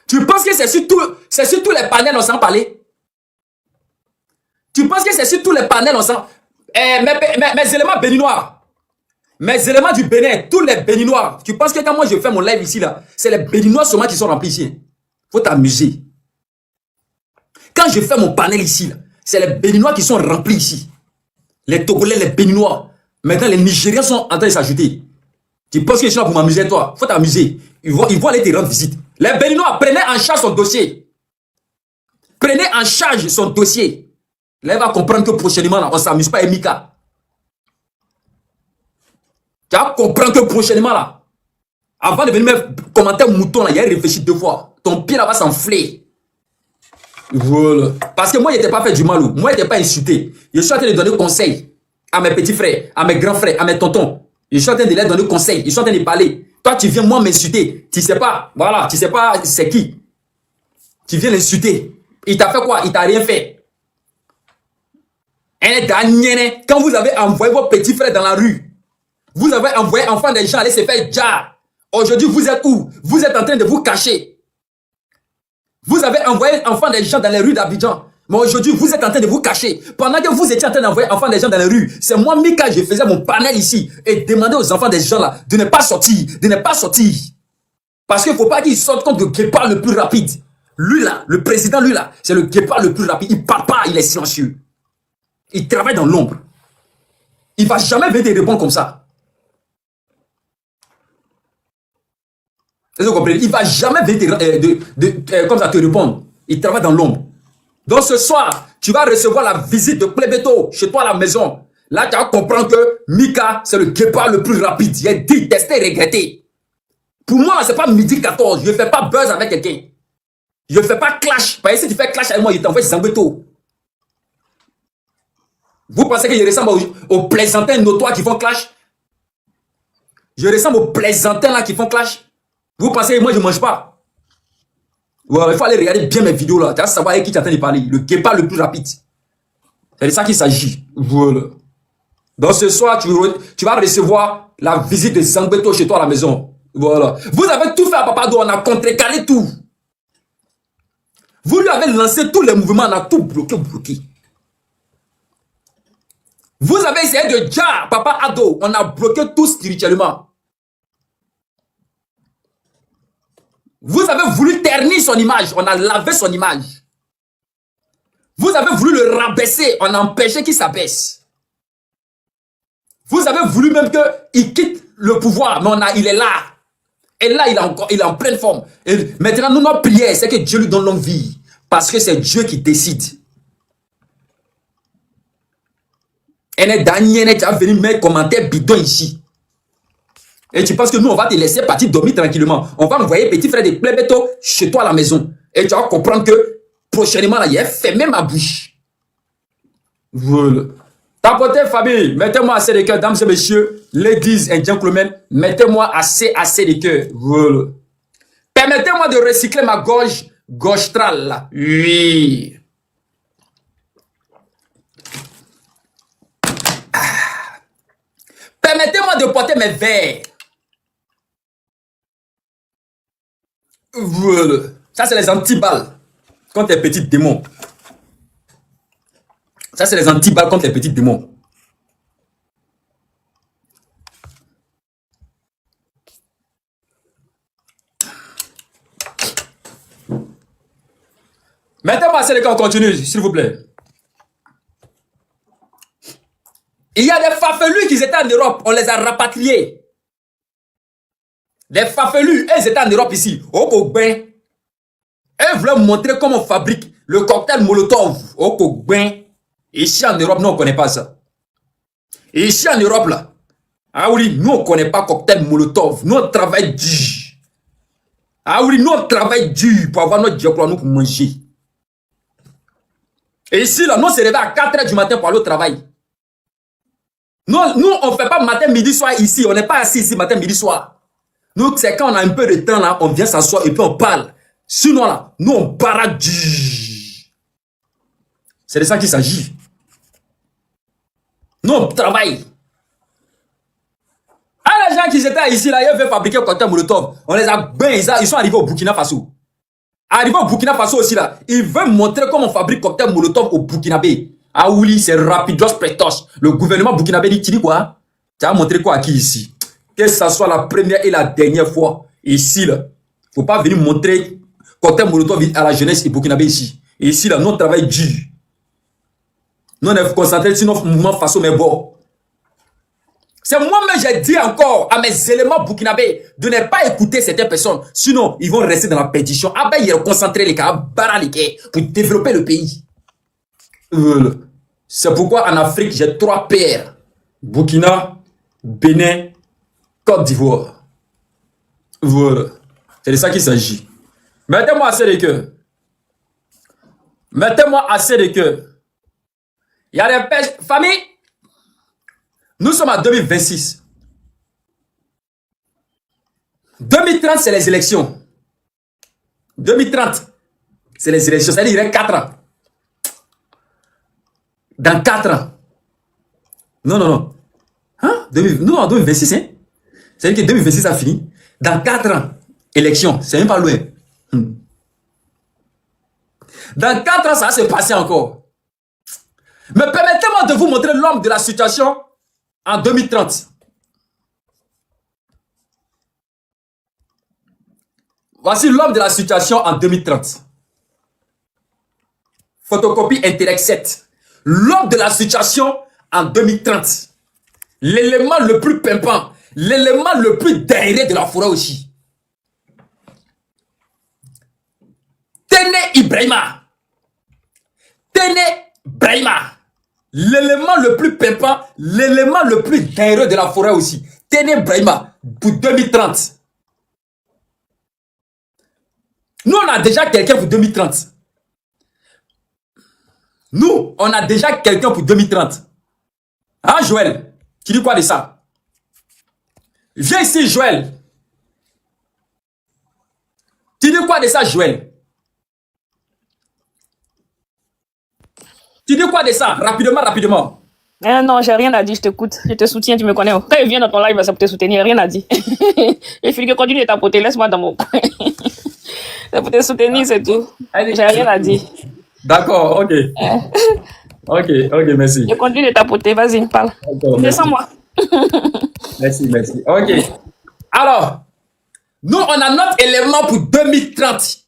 Tu penses que c'est sur tous les panels on s'en parlait? Tu penses que c'est sur tous les panels on s'en... mes éléments béninois. Mes éléments du Bénin, tous les béninois. Tu penses que quand moi je fais mon live ici là, c'est les béninois seulement qui sont remplis ici. Faut t'amuser. Quand je fais mon panel ici là, c'est les béninois qui sont remplis ici. Les Togolais, les béninois. Maintenant les Nigériens sont en train de s'ajouter. Tu penses que je suis là pour m'amuser toi? Faut t'amuser. Ils vont aller te rendre visite. Les béninois, prenez en charge son dossier. Prenez en charge son dossier. Là, il va comprendre que prochainement, là, on ne s'amuse pas avec Mika. Tu vas comprendre que prochainement, là, avant de venir me commenter mouton, là, il a réfléchi 2 fois. Ton pied là va s'enfler. Voilà. Parce que moi, il n'était pas fait du mal. Moi, il n'était pas insulté. Je suis en train de donner conseil à mes petits frères, à mes grands frères, à mes tontons. Je suis en train de leur donner conseil. Je suis en train de parler. Toi, tu viens moi m'insulter. Tu sais pas. Voilà. Tu sais pas c'est qui. Tu viens l'insulter. Il t'a fait quoi? Il t'a rien fait. Quand vous avez envoyé vos petits frères dans la rue, vous avez envoyé enfants des gens aller se faire jar. Aujourd'hui, vous êtes où? Vous êtes en train de vous cacher. Vous avez envoyé enfants des gens dans les rues d'Abidjan. Mais aujourd'hui, vous êtes en train de vous cacher. Pendant que vous étiez en train d'envoyer enfants des gens dans les rues, c'est moi, Mika, je faisais mon panel ici et demandais aux enfants des gens là de ne pas sortir, de ne pas sortir. Parce qu'il ne faut pas qu'ils sortent comme le guépard le plus rapide. Lui là, le président, lui là, c'est le guépard le plus rapide. Il ne parle pas, il est silencieux. Il travaille dans l'ombre. Il ne va jamais venir te répondre comme ça. Vous comprenez? Il ne va jamais venir comme ça te répondre. Il travaille dans l'ombre. Donc ce soir, tu vas recevoir la visite de Kouébéto chez toi à la maison. Là, tu vas comprendre que Mika, c'est le guépard le plus rapide. Il est dit, testé, regretté. Pour moi, ce n'est pas midi 14. Je ne fais pas buzz avec quelqu'un. Je ne fais pas clash. Parce que si tu fais clash avec moi, il t'envoie Zangbeto. Vous pensez que je ressemble aux plaisantins notoires qui font clash? Je ressemble aux plaisantins là qui font clash? Vous pensez que moi je ne mange pas? Voilà, il faut aller regarder bien mes vidéos là. Tu vas savoir avec qui tu es en train de parler. Le guépard le plus rapide. C'est de ça qu'il s'agit. Voilà. Donc ce soir, tu vas recevoir la visite de Zangbeto chez toi à la maison. Voilà. Vous avez tout fait à Papa Do, on a contrecalé tout. Vous lui avez lancé tous les mouvements, on a tout bloqué. Vous avez essayé de dire Papa Ado, on a bloqué tout spirituellement. Vous avez voulu ternir son image, on a lavé son image. Vous avez voulu le rabaisser, on a empêché qu'il s'abaisse. Vous avez voulu même qu'il quitte le pouvoir, mais il est là. Et là, il est en pleine forme. Et maintenant, nous, notre prière, c'est que Dieu lui donne longue vie. Parce que c'est Dieu qui décide. Et Daniel, tu as venu mettre commentaire bidon ici. Et tu penses que nous, on va te laisser partir dormir tranquillement. On va envoyer petit frère de Plebeto chez toi à la maison. Et tu vas comprendre que prochainement, là, il a fermé ma bouche. Voilà. Tapotez, famille, mettez-moi assez de cœur, dames et messieurs, ladies and gentlemen, mettez-moi assez de cœur. Voilà. Permettez-moi de recycler ma gorge gauche-trale, là. Oui. Permettez-moi de porter mes verres. Voilà. Ça, c'est les antiballes contre les petits démons. Ça, c'est les antiballes contre les petits démons. Mettez-moi assez les gars, on continue, s'il vous plaît. Il y a des farfelus qui étaient en Europe, on les a rapatriés. Des farfelus, ils étaient en Europe ici, au Kogben. Ils voulaient montrer comment on fabrique le cocktail Molotov au Kogben. Ici en Europe, nous on ne connaît pas ça. Ici en Europe, là, ah oui, nous on ne connaît pas cocktail Molotov. Nous on travaille dur. Ah oui, nous on travaille dur pour avoir notre diable pour nous pour manger. Et ici, là, nous on se réveille à 4 h du matin pour aller au travail. Nous on ne fait pas matin, midi, soir ici. On n'est pas assis ici matin, midi, soir. Nous, c'est quand on a un peu de temps, là, on vient s'asseoir et puis on parle. Sinon, là, nous on barade dur. C'est de ça qu'il s'agit. Nous, on travaille. Ah, les gens qui étaient ici, là, ils veulent fabriquer le cocktail Molotov. On les a bien, ils sont arrivés au Burkina Faso. Arrivés au Burkina Faso aussi, là, ils veulent montrer comment on fabrique le cocktail Molotov au Burkinabé. Ah oui, c'est rapidos prétos. Le gouvernement burkinabé dit, tu dis quoi? Tu as montré quoi à qui ici? Que ce soit la première et la dernière fois. Ici, là, faut pas venir montrer cocktail Molotov à la jeunesse et burkinabé ici. Et ici, là, nous, on travaille dur. Nous, on est concentrés sur notre mouvement façon mais bon. C'est moi-même, j'ai dit encore à mes éléments burkinabés de ne pas écouter certaines personnes. Sinon, ils vont rester dans la perdition. Ah ben, ils vont concentrer les cas, pour développer le pays. C'est pourquoi en Afrique, j'ai 3 pères. Burkina, Bénin, Côte d'Ivoire. Voilà. C'est de ça qu'il s'agit. Mettez-moi assez de cœur. Mettez-moi assez de cœur. Il y a des pêches. Famille, nous sommes en 2026. 2030, c'est les élections. 2030, c'est les élections. C'est-à-dire qu'il y a 4 ans. Dans 4 ans. Non. Hein? Nous, en 2026, hein? C'est-à-dire que 2026 a fini. Dans 4 ans, élection. C'est même pas loin. Dans 4 ans, ça va se passer encore. Mais permettez-moi de vous montrer l'homme de la situation en 2030. Voici l'homme de la situation en 2030. Photocopie Intellect 7. L'homme de la situation en 2030. L'élément le plus pimpant. L'élément le plus derrière de la forêt aussi. Tene Ibrahima. Tene Brahima. L'élément le plus pimpant, l'élément le plus dangereux de la forêt aussi. Tene Brahima pour 2030. Nous, on a déjà quelqu'un pour 2030. Nous, on a déjà quelqu'un pour 2030. Hein, Joël? Tu dis quoi de ça? Viens ici, Joël. Tu dis quoi de ça, Joël? Tu dis quoi de ça? Rapidement, rapidement. Non, j'ai rien à dire, je t'écoute. Je te soutiens, tu me connais. Quand il vient dans ton live, c'est pour te soutenir, rien à dire. Et Philippe, continue de tapoter, laisse-moi dans mon coin. C'est pour te soutenir, c'est tout. J'ai rien à dire. D'accord, ok. Ok, merci. Je continue de tapoter, vas-y, parle. Descends-moi. Merci. Ok. Alors, nous, on a notre élément pour 2030.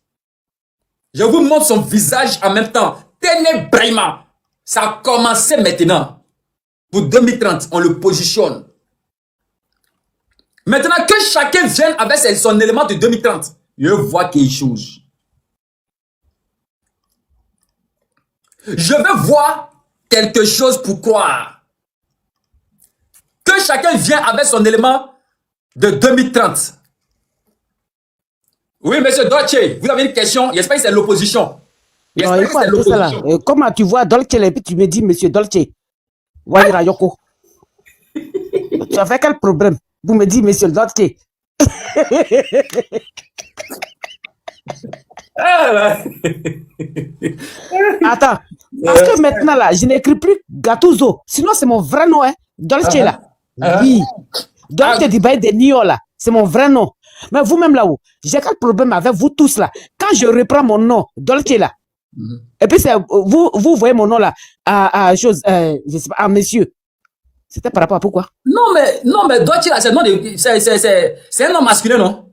Je vous montre son visage en même temps. Téné Brahima. Ça a commencé maintenant. Pour 2030, on le positionne. Maintenant que chacun vienne avec son élément de 2030, je vois quelque chose. Je veux voir quelque chose pour croire. Que chacun vienne avec son élément de 2030. Oui, monsieur Dolce, vous avez une question? J'espère que c'est l'opposition. Non, il faut arrêter ça là. Comment tu vois Dolce et puis tu me dis monsieur Dolce? Waira Yoko. Tu as fait quel problème? Vous me dites monsieur Dolce. Attends, parce que maintenant là, je n'écris plus Gattuso. Sinon, c'est mon vrai nom, hein. Dolce là. Oui. Dolce di Baie de Nio là. C'est mon vrai nom. Mais vous-même là-haut, j'ai quel problème avec vous tous là? Quand je reprends mon nom, Dolce là, et puis vous voyez mon nom là, je sais pas, à monsieur. C'était par rapport à pourquoi? Non, mais Dolce là, c'est un nom masculin, non?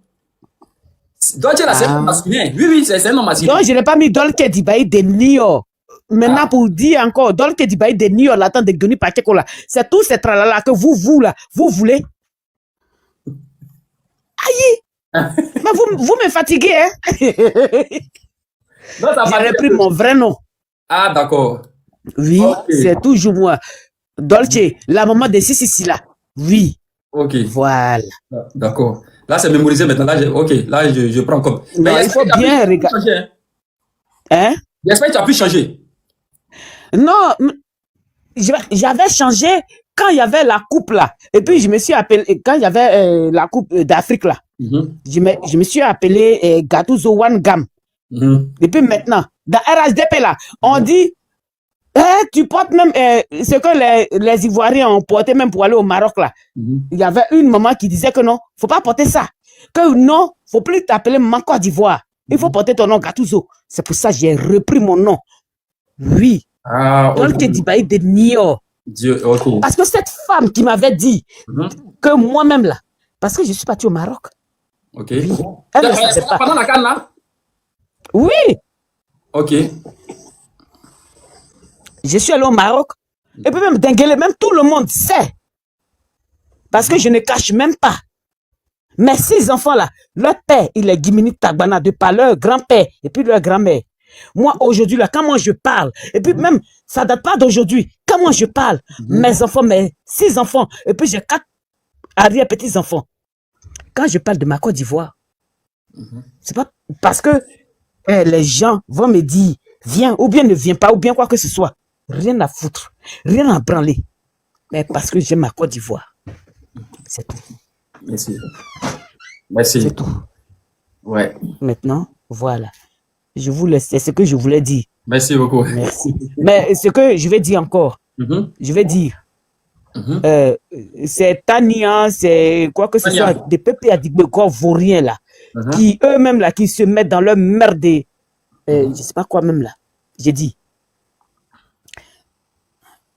Dolce là, c'est un nom masculin. Oui, c'est un nom masculin. Non, je n'ai pas mis Dolce di Baie de Nio. Maintenant, pour dire encore, Dolce di Baie de Nio, là, tant de Goni Pacheco là, c'est tout ce tralala que vous là, vous voulez. Aïe! Mais vous me fatiguez, hein? J'ai repris mon vrai nom. Ah, d'accord. Oui, okay. C'est toujours moi. Dolce, la maman de Sissi là. Oui. Ok. Voilà. D'accord. Là, c'est mémorisé maintenant. Là, là, je prends comme. Mais il faut bien regarder. Hein? J'espère que tu as pu changer. Non, j'avais changé quand il y avait la coupe là. Et puis, je me suis appelé, quand il y avait la coupe d'Afrique là, je me suis appelé Gattuso One Gam. Et puis maintenant, dans RHDP là, on dit, tu portes même ce que les Ivoiriens ont porté même pour aller au Maroc là. Il y avait une maman qui disait que non, faut pas porter ça. Que non, faut plus t'appeler maman Côte d'Ivoire. Il faut porter ton nom Gattuso. C'est pour ça que j'ai repris mon nom. Oui. Ah, Dolce di Baie de Nio. Okay. Parce que cette femme qui m'avait dit que moi-même là, parce que je suis parti au Maroc. Ok. Oui. Elle ne savait pas. Pendant la canne là? Oui. Ok. Je suis allé au Maroc. Et puis même Denguele, même tout le monde sait. Parce que je ne cache même pas. Mes 6 enfants là, leur père, il est Gimini Tagbana, de par leur grand-père et puis leur grand-mère. Moi, aujourd'hui, là, quand moi je parle, et puis même, ça date pas d'aujourd'hui, quand moi je parle, mes enfants, mes 6 enfants, et puis j'ai 4 arrière-petits-enfants. Quand je parle de ma Côte d'Ivoire, c'est pas parce que les gens vont me dire, viens, ou bien ne viens pas, ou bien quoi que ce soit. Rien à foutre, rien à branler. Mais parce que j'aime ma Côte d'Ivoire. C'est tout. Merci. Merci. C'est tout. Ouais. Maintenant, voilà. Je vous laisse. C'est ce que je voulais dire. Merci beaucoup. Merci. Mais ce que je vais dire encore, je vais dire, c'est Tania, c'est quoi que ce soit, des peuples à vauriens là, qui eux-mêmes là, qui se mettent dans leur merde, je sais pas quoi même là. J'ai dit,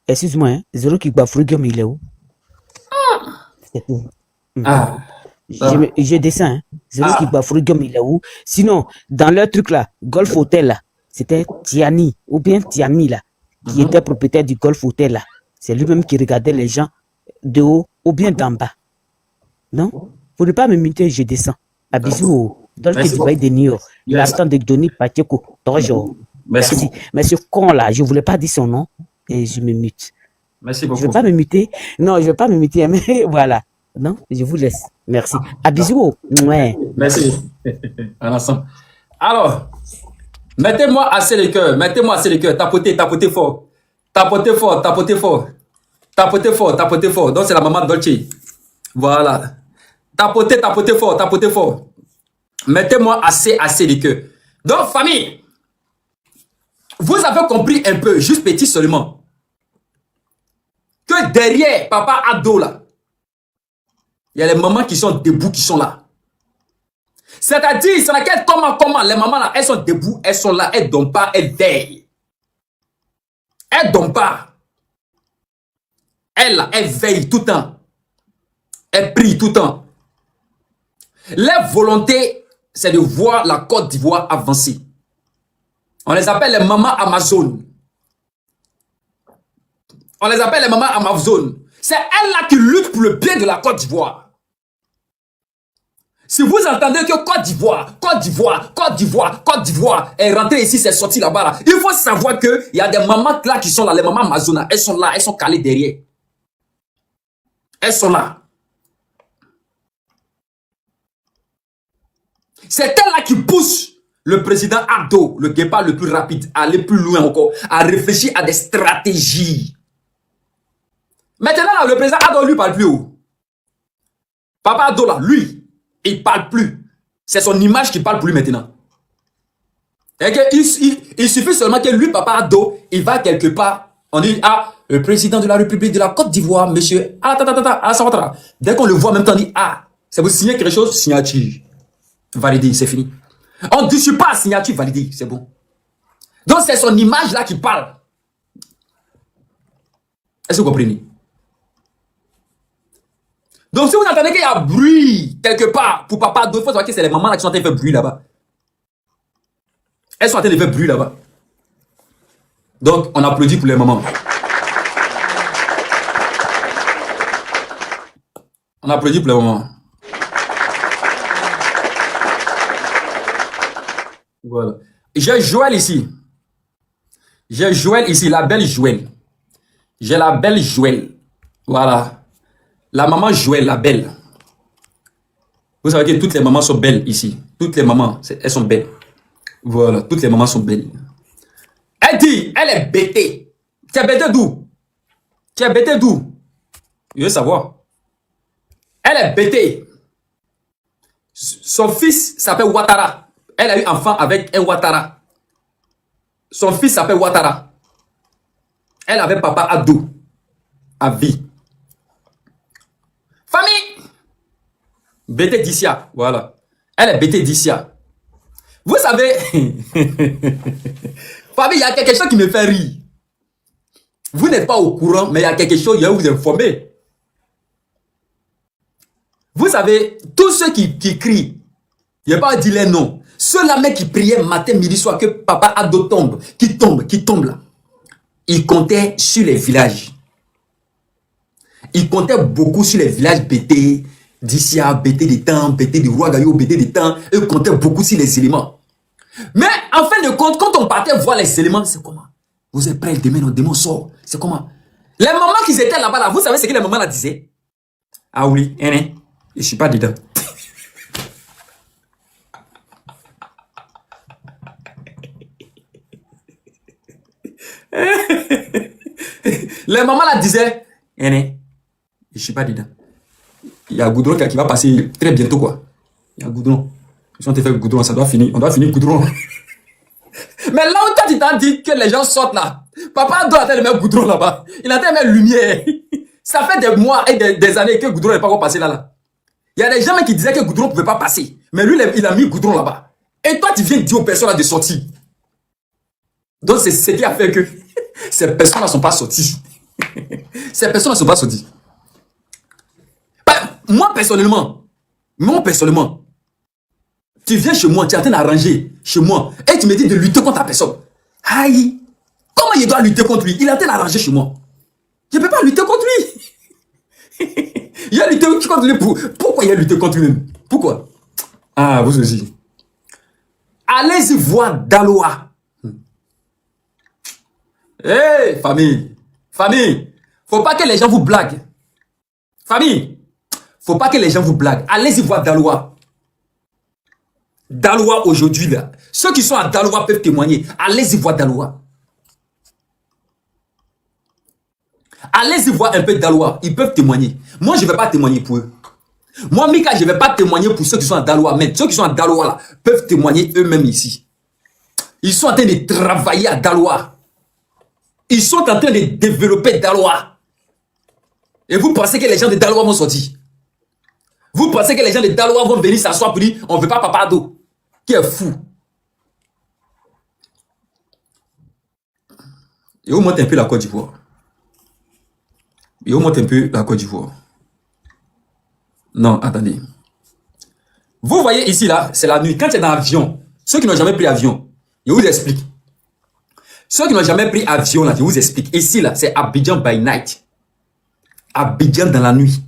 excuse-moi, hein, Zéro qui Bafrugum, il est où? C'est tout. Ah. Je descends, hein. Zéro qui Bafrugum, il est où? Sinon, dans leur truc là, Golf Hotel là, c'était Tiani, ou bien Tiami là, qui était propriétaire du Golf Hotel là. C'est lui-même qui regardait les gens de haut ou bien d'en bas. Non? Pour ne pas me muter, je descends. À bisous. Dolce di Baie de Nio. Il attend de donner Pacheco. Toujours. Merci. Mais ce con là, je ne voulais pas dire son nom et je me mute. Merci beaucoup. Je ne vais pas me muter. Non, je ne vais pas me muter, mais voilà. Non, je vous laisse. Merci. À bisous. Ouais. Merci. Un instant. Alors, mettez-moi assez les cœurs. Mettez-moi assez les cœurs. Tapotez, tapotez fort. Tapotez fort, tapotez fort. Tapotez fort, tapotez fort. Donc, c'est la maman Dolce. Voilà. Tapotez, tapotez fort, tapotez fort. Mettez-moi assez de cœur. Donc, famille, vous avez compris un peu, juste petit seulement, que derrière Papa Ado, là, il y a les mamans qui sont debout, qui sont là. C'est-à-dire, c'est laquelle, comment, les mamans là, elles sont debout, elles sont là, elles ne dorment pas, elles veillent. Elles ne dorment pas. Elles, elles veillent tout le temps. Elles prient tout le temps. Leur volonté, c'est de voir la Côte d'Ivoire avancer. On les appelle les mamans Amazon. On les appelle les mamans Amazon. C'est elles-là qui luttent pour le bien de la Côte d'Ivoire. Si vous entendez que Côte d'Ivoire, Côte d'Ivoire, Côte d'Ivoire, Côte d'Ivoire est rentrée ici, c'est sorti là-bas, là, il faut savoir qu'il y a des mamans là qui sont là, les mamans Amazon, elles sont là, elles sont calées derrière. Elles sont là. C'est elle-là qui pousse le président Ado, le guépard le plus rapide, à aller plus loin encore, à réfléchir à des stratégies. Maintenant, là, le président Ado, lui, parle plus haut. Papa Ado, là, lui, il parle plus. C'est son image qui parle pour lui maintenant. Et il suffit seulement que lui, Papa Ado, il va quelque part. On dit, ah, le président de la République de la Côte d'Ivoire, monsieur, dès qu'on le voit en même temps, on dit, ah, c'est vous signer quelque chose, signature. Validé, c'est fini. On ne dit pas signature validée, c'est bon. Donc c'est son image là qui parle. Est-ce que vous comprenez? Donc si vous entendez qu'il y a bruit quelque part pour Papa Ado, il faut savoir que c'est les mamans là qui sont en train de faire bruit là-bas. Elles sont en train de faire bruit là-bas. Donc on applaudit pour les mamans. On applaudit pour les mamans. Voilà. J'ai Joël ici. J'ai Joël ici, la belle Joël. J'ai la belle Joël. Voilà. La maman Joël, la belle. Vous savez que toutes les mamans sont belles ici. Toutes les mamans, elles sont belles. Voilà, toutes les mamans sont belles. Elle dit, elle est bêtée. Tu es bêtée d'où? Tu es bêtée d'où? Je veux savoir. Elle est bêtée. Son fils s'appelle Ouattara. Elle a eu enfant avec un Ouattara. Son fils s'appelle Ouattara. Elle avait Papa Ado à vie. Famille. Bété d'Issia. Voilà. Elle est Bété d'Issia. Vous savez, famille, il y a quelque chose qui me fait rire. Vous n'êtes pas au courant, mais il y a quelque chose, il y a vous informer. Vous savez, tous ceux qui crient, il n'y a pas à dire les noms. Ceux-là, mec, qui priaient matin, midi, soir, que Papa Ado tombe, qui tombe là. Ils comptaient sur les villages. Ils comptaient beaucoup sur les villages BT, d'Issia, BT des temps, BT du roi Gaillot, BT des temps. Ils comptaient beaucoup sur les éléments. Mais en fin de compte, quand on partait voir les éléments, c'est comment? Vous êtes prêts, demain, notre démon sort. C'est comment? Les mamans qui étaient là-bas, là, vous savez ce que les mamans là disaient? Ah oui, je ne suis pas dedans. Les mamans là disaient, je suis pas dedans. Il y a Goudron qui va passer très bientôt quoi. Il y a Goudron. Si on te fait Goudron, ça doit finir. On doit finir Goudron. Mais là où tu t'as dit que les gens sortent là, Papa doit attendre de mettre Goudron là-bas. Il a tellement de lumière. Ça fait des mois et des années que Goudron n'est pas encore passé là. Il y a des gens qui disaient que Goudron ne pouvait pas passer. Mais lui, il a mis Goudron là-bas. Et toi, tu viens dire aux personnes là de sortir. Donc c'est ce qui a fait que ces personnes ne sont pas sorties. Ces personnes ne sont pas sorties. Moi personnellement, tu viens chez moi, tu es en train d'arranger chez moi, et tu me dis de lutter contre ta personne. Aïe, comment il doit lutter contre lui? Il est en train d'arranger chez moi. Je ne peux pas lutter contre lui. Il a lutté contre lui. Pourquoi il a lutté contre lui? Pourquoi? Ah, vous aussi. Allez-y voir Daloa. Hey, famille, faut pas que les gens vous blaguent. Famille, faut pas que les gens vous blaguent. Allez-y voir Daloa. Daloa aujourd'hui là. Ceux qui sont à Daloa peuvent témoigner. Allez-y voir Daloa. Allez-y voir un peu Daloa. Ils peuvent témoigner. Moi, je ne vais pas témoigner pour eux. Moi, Mika, je ne vais pas témoigner pour ceux qui sont à Daloa. Mais ceux qui sont à Daloa, là, peuvent témoigner eux-mêmes ici. Ils sont en train de travailler à Daloa. Ils sont en train de développer Daloa. Et vous pensez que les gens de Daloa vont sortir? Vous pensez que les gens de Daloa vont venir s'asseoir pour dire on ne veut pas Papa Ado? Qui est fou? Et on monte un peu la Côte d'Ivoire. Et on monte un peu la Côte d'Ivoire. Non, attendez. Vous voyez ici, là, c'est la nuit. Quand tu es dans l'avion, ceux qui n'ont jamais pris avion, je vous explique. Ceux qui n'ont jamais pris avion, là, je vous explique. Ici, là, c'est Abidjan by night. Abidjan dans la nuit.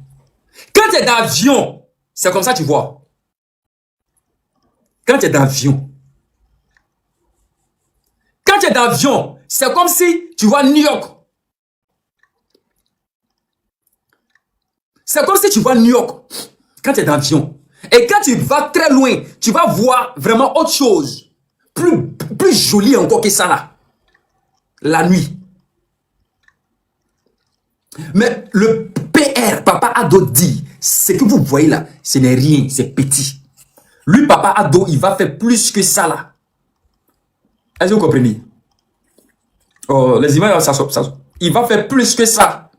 Quand tu es dans l'avion, c'est comme ça tu vois. Quand tu es dans l'avion. Quand tu es dans l'avion, c'est comme si tu vois New York. C'est comme si tu vois New York. Quand tu es dans l'avion. Et quand tu vas très loin, tu vas voir vraiment autre chose. Plus joli encore que ça là. La nuit. Mais le PR, Papa Ado dit, ce que vous voyez là, ce n'est rien, c'est petit. Lui, Papa Ado, il va faire plus que ça là. Est-ce que vous comprenez? Oh, les images, ça. Il va faire plus que ça.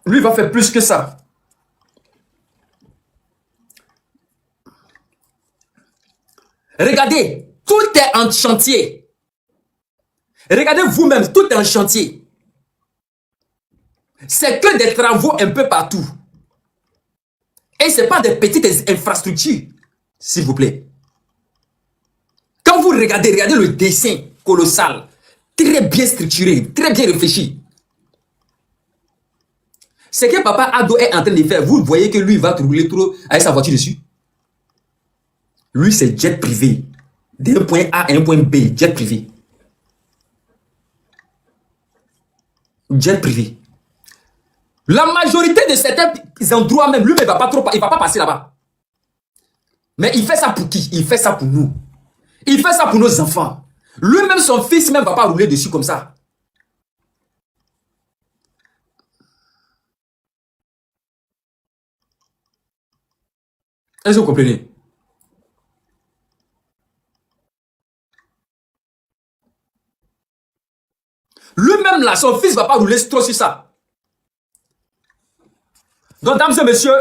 Lui, il va faire plus que ça. Regardez, tout est en chantier. Regardez vous-même, tout est en chantier. C'est que des travaux un peu partout. Et ce n'est pas des petites infrastructures, s'il vous plaît. Quand vous regardez le dessin colossal, très bien structuré, très bien réfléchi. Ce que Papa Ado est en train de faire, vous voyez que lui va rouler trop avec sa voiture dessus. Lui, c'est jet privé. D'un point A à un point B, jet privé. Jet privé. La majorité de certains endroits même, lui, il ne va pas passer là-bas. Mais il fait ça pour qui? Il fait ça pour nous. Il fait ça pour nos enfants. Lui-même, son fils même ne va pas rouler dessus comme ça. Est-ce que vous comprenez? Lui-même là, son fils ne va pas rouler trop sur ça. Donc, dames et messieurs,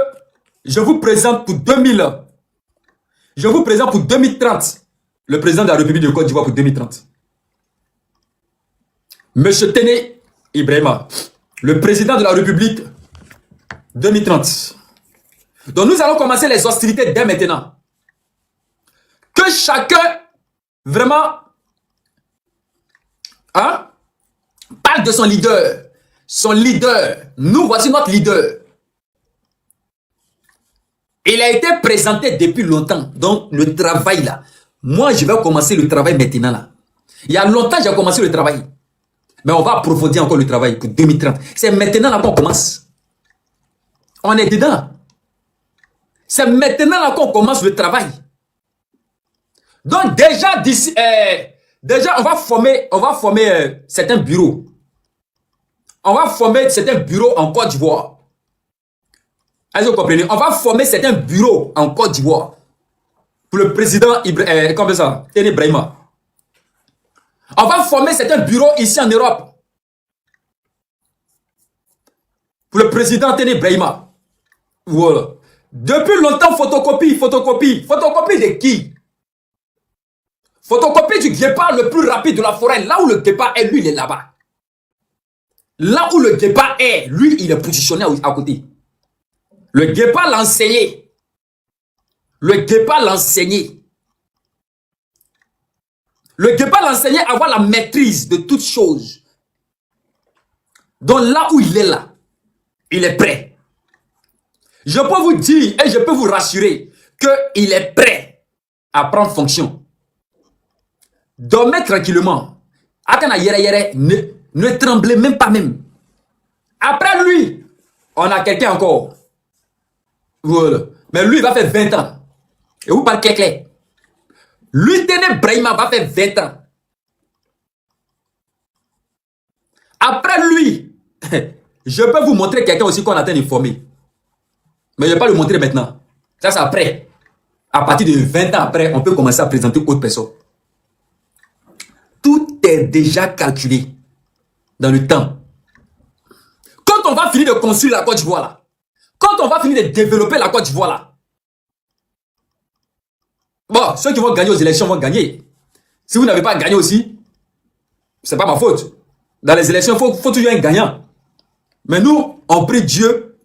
je vous présente pour 2000. Je vous présente pour 2030. Le président de la République de Côte d'Ivoire pour 2030. Monsieur Téné Ibrahima, le président de la République 2030. Donc nous allons commencer les hostilités dès maintenant. Que chacun vraiment parle de son leader. Son leader. Nous voici notre leader. Il a été présenté depuis longtemps. Donc le travail là. Moi je vais commencer le travail maintenant là. Il y a longtemps j'ai commencé le travail. Mais on va approfondir encore le travail pour 2030. C'est maintenant là qu'on commence. On est dedans. C'est maintenant là qu'on commence le travail. Donc déjà d'ici, déjà on va former certains bureaux. On va former certains bureaux en Côte d'Ivoire. Est-ce que vous comprenez? On va former certains bureaux en Côte d'Ivoire. Pour le président comme ça, Téné Ibrahima. On va former certains bureaux ici en Europe. Pour le président Téné Ibrahima. Voilà. Depuis longtemps, photocopie. Photocopie de qui? Photocopie du guépard le plus rapide de la forêt. Là où le guépard est, lui, il est là-bas. Là où le guépard est, lui, il est positionné à côté. Le guépard l'a enseigné. Le guépard l'a enseigné. Le guépard l'a enseigné à avoir la maîtrise de toutes choses. Donc là où il est là, il est prêt. Je peux vous dire et je peux vous rassurer qu'il est prêt à prendre fonction. Dormez tranquillement. Ne tremblez même pas même. Après lui, on a quelqu'un encore. Voilà. Mais lui, il va faire 20 ans. Et vous parlez clair. Lui, Téné Ibrahima va faire 20 ans. Après lui, je peux vous montrer quelqu'un aussi qu'on a en train d'informer. Mais je ne vais pas le montrer maintenant. Ça, c'est après. À partir de 20 ans après, on peut commencer à présenter autre personne. Tout est déjà calculé dans le temps. Quand on va finir de construire la Côte d'Ivoire là, quand on va finir de développer la Côte d'Ivoire là, bon, ceux qui vont gagner aux élections vont gagner. Si vous n'avez pas gagné aussi, c'est pas ma faute. Dans les élections, il faut toujours un gagnant. Mais nous, on prie Dieu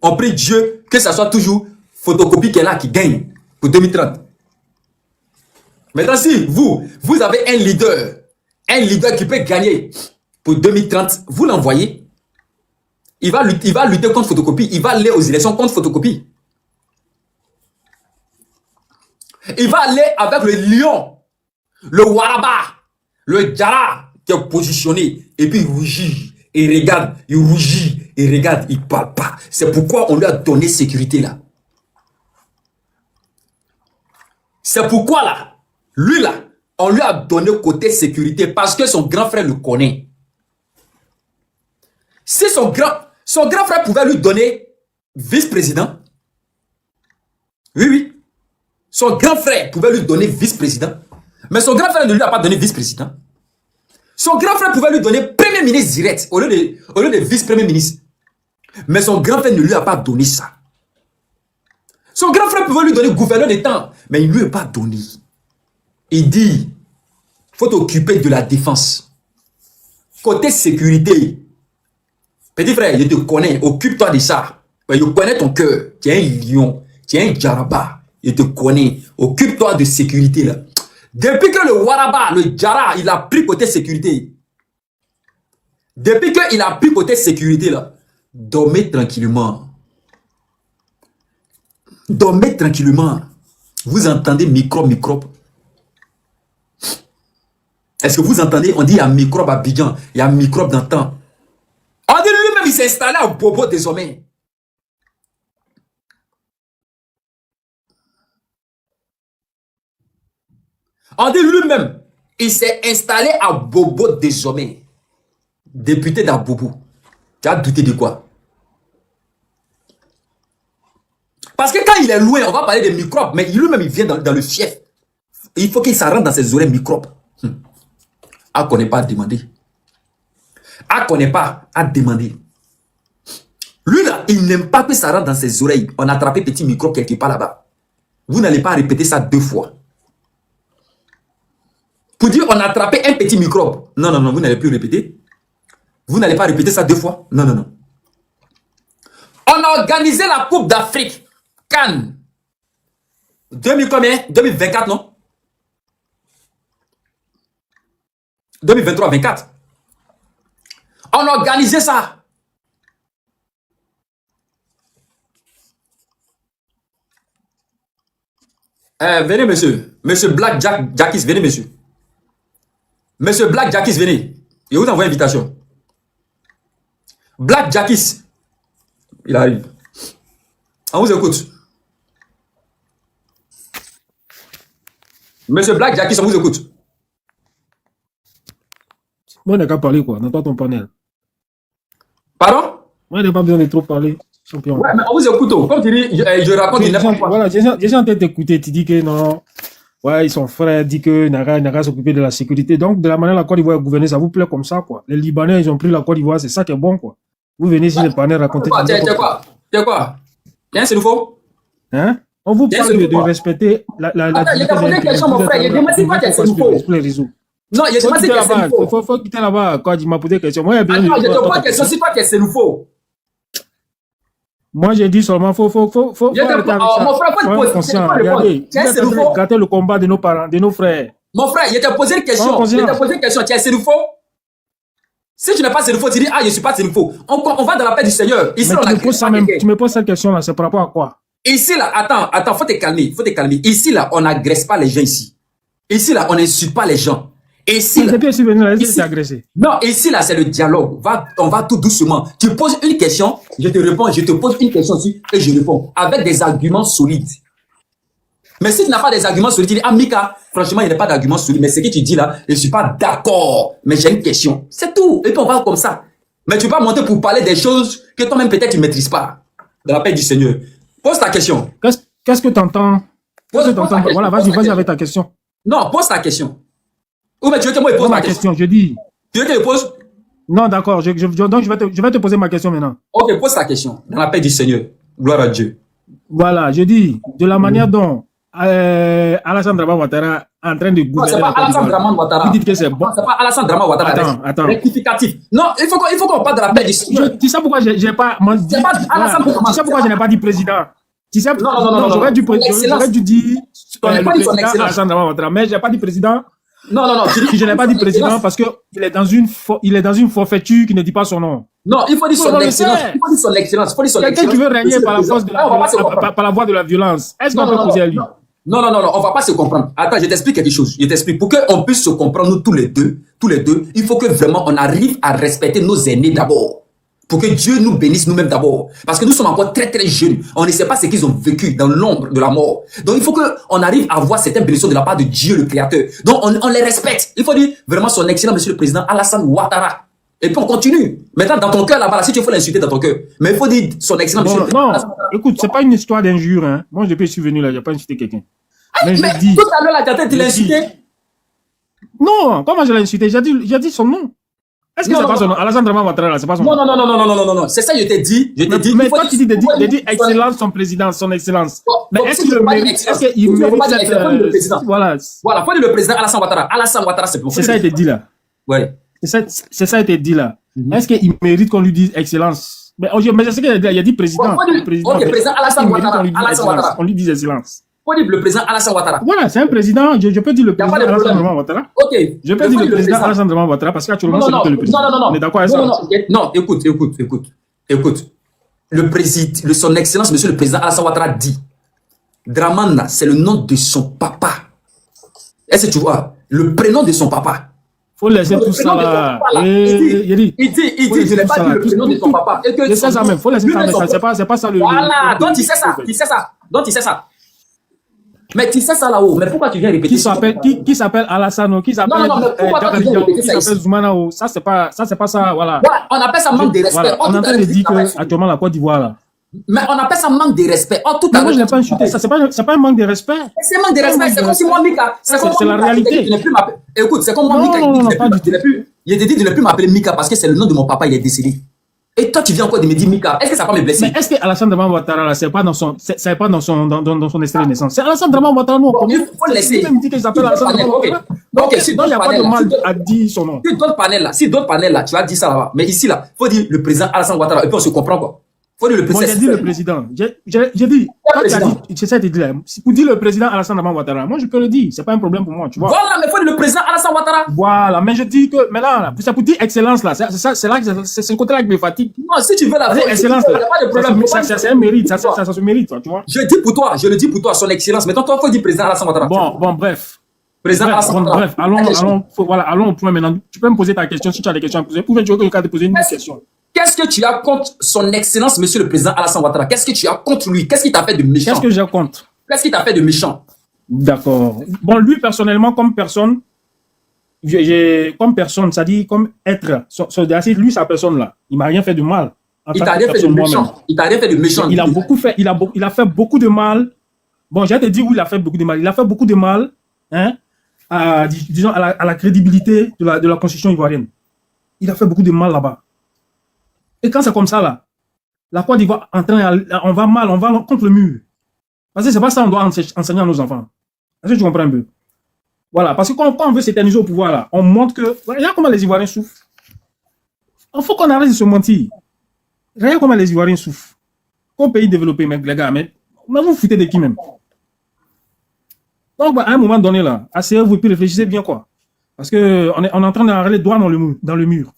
que ça soit toujours photocopie qui est là, qui gagne pour 2030. Maintenant, si vous avez un leader qui peut gagner pour 2030, vous l'envoyez. Il va lutter contre photocopie. Il va aller aux élections contre photocopie. Il va aller avec le lion, le waraba, le djara qui est positionné. Et puis il rougit, il regarde, il rougit, il regarde, il parle pas. C'est pourquoi on lui a donné sécurité là. C'est pourquoi là, lui là, on lui a donné côté sécurité parce que son grand frère le connaît. Si son grand frère pouvait lui donner vice-président, oui, son grand frère pouvait lui donner vice-président, mais son grand frère ne lui a pas donné vice-président. Son grand frère pouvait lui donner premier ministre direct au lieu de vice-premier ministre. Mais son grand frère ne lui a pas donné ça. Son grand frère pouvait lui donner gouverneur d'État, mais il ne lui a pas donné. Il dit, il faut t'occuper de la défense. Côté sécurité, petit frère, je te connais, occupe-toi de ça. Je connais ton cœur, tu es un lion, tu es un djaraba, je te connais, occupe-toi de sécurité là. Depuis que le waraba, le djara, il a pris côté sécurité. Depuis qu'il a pris côté sécurité là, dormez tranquillement. Dormez tranquillement. Vous entendez microbe. Est-ce que vous entendez? On dit il y a microbe à Abidjan, il y a microbe dans le temps. On dit lui-même il s'est installé à Bobo désormais. On dit lui-même il s'est installé à Bobo désormais. Député d'Abobo. Tu as douté de quoi? Parce que quand il est loin, on va parler des microbes, mais lui-même il vient dans le fief. Il faut qu'il s'en rende dans ses oreilles microbes. Ah, qu'on n'est pas à demander. Ah, qu'on n'est pas à demander. Lui là, il n'aime pas que ça rentre dans ses oreilles. On a attrapé petit microbe quelque part là-bas. Vous n'allez pas répéter ça 2 fois. Pour dire on a attrapé un petit microbe. Non, vous n'allez plus répéter. Vous n'allez pas répéter ça 2 fois. Non. On a organisé la Coupe d'Afrique. Cannes. 2000 combien? 2024, non? 2023-24. On a organisé ça. Venez, monsieur. Monsieur Black Jackis, venez, monsieur. Monsieur Black Jackis, venez. Je vous envoie une invitation. Black Jackis. Il arrive. On vous écoute. Monsieur Black Jackis, on vous écoute. Moi, on n'a qu'à parler, quoi, dans toi, ton panel. Pardon? Moi, il n'y a pas besoin de trop parler, champion. Ouais, mais on vous écoute. Comme tu dis, je raconte une n'importe quoi. Voilà, j'ai en tête d'écouter. Tu dis que non, ouais, ils sont frères, dit que n'a s'occuper de la sécurité. Donc, de la manière la Côte d'Ivoire est gouvernée, ça vous plaît comme ça, quoi. Les Libanais, ils ont pris la Côte d'Ivoire, c'est ça qui est bon, quoi. Vous venez ici, les panels, raconter. T'es quoi? Tiens, c'est nouveau? Hein? On vous parle de respecter la attends, il y a une question, mon frère. Il a demandé quoi, c'est nouveau? Non, il y a demandé que c'est nouveau. Faut quitter là-bas quand il m'a posé question. Moi, attends, je te pose une question, c'est quoi que c'est nouveau? Moi, j'ai dit seulement, faut mon frère, faut te poser. Regardez, gâter le combat de nos parents, de nos frères. Mon frère, je t'ai posé une question. Tiens, c'est nouveau? Si tu n'es pas Sénoufo, tu dis, ah, je ne suis pas Sénoufo. On va dans la paix du Seigneur. Ici, tu me poses cette question-là, c'est par rapport à quoi? Ici, là, attends, faut te calmer. Ici, là, on n'agresse pas les gens ici. Ici, là, on n'insulte pas les gens. Ici, là, non, ici, là, c'est le dialogue. On va tout doucement. Tu poses une question, je te réponds, je te pose une question aussi, et je réponds. Avec des arguments solides. Mais si tu n'as pas des arguments solides, tu dis, ah, Mika, franchement, il n'y a pas d'arguments solides, mais ce que tu dis là, je ne suis pas d'accord, mais j'ai une question. C'est tout. Et puis on va comme ça. Mais tu vas monter pour parler des choses que toi-même peut-être tu ne maîtrises pas. Dans la paix du Seigneur. Pose ta question. Qu'est-ce que tu entends? Voilà, vas-y avec ta question. Non, pose ta question. Ou bien tu veux que moi je pose ma question? Je dis. Tu veux que je pose? Non, d'accord. Donc je vais te poser ma question maintenant. Ok, pose ta question. Dans la paix du Seigneur. Gloire à Dieu. Voilà, je dis, de la manière dont Alassane Draman Ouattara est en train de gouverner. C'est pas Alassane Draman Ouattara. Vous dites que c'est bon. C'est pas Alassane Draman Ouattara. Attends. Rectificatif. Non, il faut qu'on parle de la paix du Seigneur. Tu sais pourquoi j'ai pas. Tu sais pourquoi je n'ai pas dit président? Tu sais, non, j'aurais dû dire le président Alassane Draman Ouattara, mais je n'ai pas dit président. Non. Je n'ai pas dit président parce qu'il est dans une forfaiture qui ne dit pas son nom. Non, il faut dire son excellence. Il faut dire son excellence. Quelqu'un qui veut régner par la voie de la violence. Est-ce qu'on peut poser à lui? Non, on va pas se comprendre. Attends, je t'explique quelque chose. Pour qu'on puisse se comprendre, nous tous les deux, il faut que vraiment on arrive à respecter nos aînés d'abord. Pour que Dieu nous bénisse nous-mêmes d'abord. Parce que nous sommes encore très très jeunes. On ne sait pas ce qu'ils ont vécu dans l'ombre de la mort. Donc il faut qu'on arrive à voir certaines bénédictions de la part de Dieu le Créateur. Donc on les respecte. Il faut dire vraiment son excellent Monsieur le Président Alassane Ouattara. Et puis on continue. Maintenant dans ton cœur là-bas, si tu veux l'insulter dans ton cœur. Mais il faut dire son excellent Monsieur le Président. Non, écoute, c'est pas une histoire d'injure. Hein. Moi depuis que je suis venu là, j'ai pas insulté quelqu'un. Mais je dis. Tout à l'heure là, tu l'as insulté. Non, comment je l'ai insulté? J'ai dit son nom. Est-ce que c'est pas son nom? Alassane Draman Ouattara là, c'est pas son nom? Non. C'est ça, je t'ai dit. Mais toi, tu dis excellence, son président, son excellence. Mais est-ce qu'il mérite cette... Voilà, faut dire le président Alassane Ouattara. Alassane Ouattara, c'est bon. C'est ça, il était dit là. Ouais. C'est ça, il était dit là. Est-ce qu'il mérite qu'on lui dise excellence? Mais je sais qu'il a dit président. Ok, président Alassane Ouattara. On lui dit excellence. Faut dire le président Alassane Ouattara. Voilà, c'est un président. Je peux dire le président Alassane Draman Ouattara. Ok. Je peux dire le président Alassane Draman Ouattara parce qu'actuellement, c'est le président. Non. On est d'accord avec ça? Non, écoute. Le président, son excellence, monsieur le président Alassane Ouattara dit, Dramana, c'est le nom de son papa. Est-ce que tu vois? Le prénom de son papa. Faut laisser tout ça là. Il dit, je n'ai pas dit le prénom de son papa. C'est ça même, faut laisser ça, mais c'est pas ça le... Voilà, donc tu sais ça. Mais tu sais ça là-haut, mais pourquoi tu viens répéter? Qui s'appelle Alassane, qui s'appelle Zoumana, ça c'est pas ça, voilà. On appelle ça manque de respect. Voilà. On est en train de dire que actuellement la Côte d'Ivoire là. Mais on appelle ça manque de respect. Mais moi je n'ai pas insulté, ça c'est pas un manque de respect. C'est manque de respect, c'est comme si moi Mika, c'est la réalité. Écoute, c'est comme moi Mika, il te dit de ne plus m'appeler Mika parce que c'est le nom de mon papa, il est décédé. Et toi, tu viens encore de me dire Mika. Est-ce que ça va me blesser? Mais est-ce que Alassane Draman Ouattara, c'est pas dans son extrait de naissance? C'est Alassane Draman Ouattara, nous, on connaît. Il faut le laisser. Il me dit qu'il s'appelle Alassane Draman Ouattara. Donc, il n'y a pas de mal à dire son nom. Si d'autres panels là, tu as dit ça là-bas. Mais ici là, faut dire le président Alassane Ouattara. Et puis on se comprend quoi. Faut dire le président. Moi, j'ai dit le président. J'ai dit, c'est ça, tu dis là. Pour dire le président Alassane Draman Ouattara, moi, je peux le dire. C'est pas un problème pour moi, tu vois. Voilà, mais faut dire le président Alassane Ouattara. Voilà, mais je dis que, maintenant, là, c'est pour dire excellence là. C'est là que c'est un côté là qui me fatigue. Non, si tu veux la excellence, il n'y a pas de problème. C'est un mérite, ça se mérite, tu vois. Je le dis pour toi, son excellence. Maintenant, toi, faut dire président Alassane Ouattara. Bon, bref. Président Alassane Ouattara. Bref, allons au point maintenant. Tu peux me poser ta question si tu as des questions à poser. Ou bien tu veux que je te pose une question. Qu'est-ce que tu as contre son excellence, monsieur le président Alassane Ouattara? Qu'est-ce que tu as contre lui? Qu'est-ce qu'il t'a fait de méchant? Qu'est-ce que j'ai contre? Qu'est-ce qu'il t'a fait de méchant? D'accord. Bon, lui, personnellement, comme personne, c'est-à-dire comme être, lui, sa personne là, il m'a rien fait de mal. Il t'a rien fait de méchant. Il t'a rien fait de méchant. Il a fait beaucoup de mal. Bon, j'ai te dire où il a fait beaucoup de mal. Il a fait beaucoup de mal, hein, disons, à la crédibilité de la constitution ivoirienne. Il a fait beaucoup de mal là-bas. Et quand c'est comme ça, là, la Côte d'Ivoire, on va mal, on va contre le mur. Parce que c'est pas ça qu'on doit enseigner à nos enfants. Est-ce que tu comprends un peu? Voilà, parce que quand on veut s'éterniser au pouvoir, là, on montre que... Regarde comment les Ivoiriens souffrent. Il faut qu'on arrête de se mentir. Regarde comment les Ivoiriens souffrent. Comme pays développé, mec, les gars, mais vous foutez de qui même? Donc, à un moment donné, là, asseyez-vous et puis réfléchissez bien, quoi. Parce qu'on est en train d'aller droit dans le mur.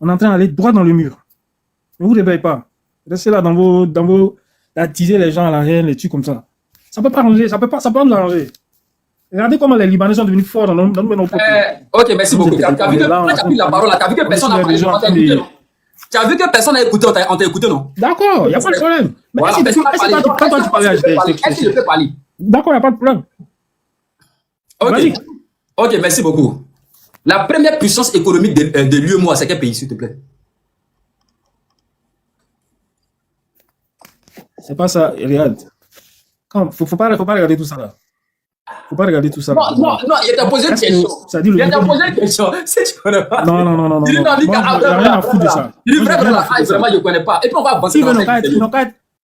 On est en train d'aller droit dans le mur. Ne vous réveillez pas. Restez là dans vos attiser les gens à la haine, les trucs comme ça. Ça peut pas ranger, ça peut pas nous arranger. Regardez comment les Libanais sont devenus forts dans nos propres. Ok, merci beaucoup. Tu as vu que la parole, tu as vu que personne n'a parlé. Tu as vu que personne n'a écouté, on t'a écouté, non? D'accord, il n'y a pas de problème. Mais voilà, est-ce que toi tu parlais, est-ce qu'il peut parler? D'accord, il n'y a pas de problème. Ok, merci beaucoup. La première puissance économique de l'UEMOA, c'est quel pays, s'il te plaît? C'est pas ça, regarde. Faut pas regarder tout ça là. Faut pas regarder tout ça là. Non, il t'a posé une question. Ça dit le Il t'a posé une question. Si tu connais pas. Non. Il dit non, Moi, j'ai rien à foutre de ça. Il dit vraiment, je connais pas. Et puis on va avancer.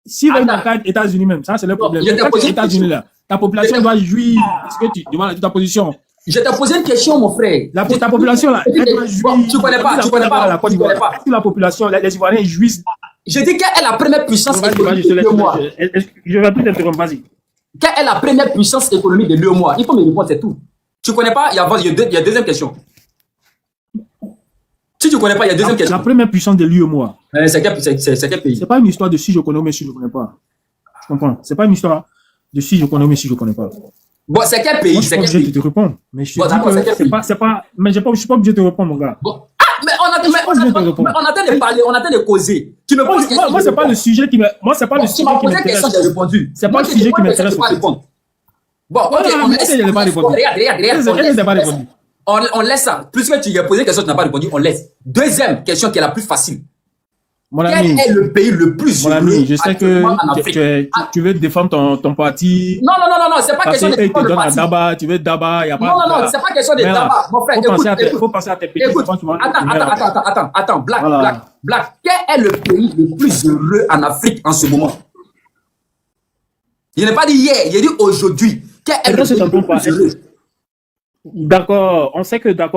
S'ils veulent nos cadres États-Unis même, ça c'est le problème. Il t'a posé Les États-Unis là, ta population doit jouir. Est-ce que tu demandes ta position? Je t'ai posé une question, mon frère. Ta population là, elle doit jouir. Tu connais pas la Côte d'Ivoire. Si la population, les Ivoiriens jouissent. Je dis quelle est la première puissance économique de l'UEMOA. Je vais plus t'interrompre, vas-y. Quelle est la première puissance économique de l'UEMOA? Il faut me répondre, c'est tout. Tu connais pas? Il y a deuxième question. Si tu connais pas, il y a deuxième question. La première puissance de l'UEMOA. C'est quel pays? C'est pas une histoire de si je connais ou mais si je connais pas. Je comprends. C'est pas une histoire de si je connais ou mais si je connais pas. Bon, c'est quel pays? Moi, je suis pas obligé de te répondre. Mais je te dis que c'est pas, mais je suis pas obligé de te répondre, mon gars. Bon. Mais on attend de parler, on attend de causer. Tu me poses moi, c'est pas le sujet qui me, moi, c'est pas le sujet qui m'intéresse. J'ai répondu. C'est pas le sujet qui m'intéresse. Bon, ok, on laisse. Regarde. On laisse ça. Plus que tu lui as posé une question, tu n'as pas répondu, on laisse. Deuxième question qui est la plus facile. Mon ami, quel est le pays le plus heureux? Mon ami, je sais que tu veux défendre ton parti. Non, c'est pas question de défendre le parti. Daba, tu veux Daba, il y a pas. Non, c'est pas question de Daba. Mon frère, faut penser à tes pays. Écoute, attends, Black. Quel est le pays le plus heureux en Afrique en ce moment? Il n'a pas dit hier, il a dit aujourd'hui. Quel est le pays le plus heureux? D'accord, on sait que la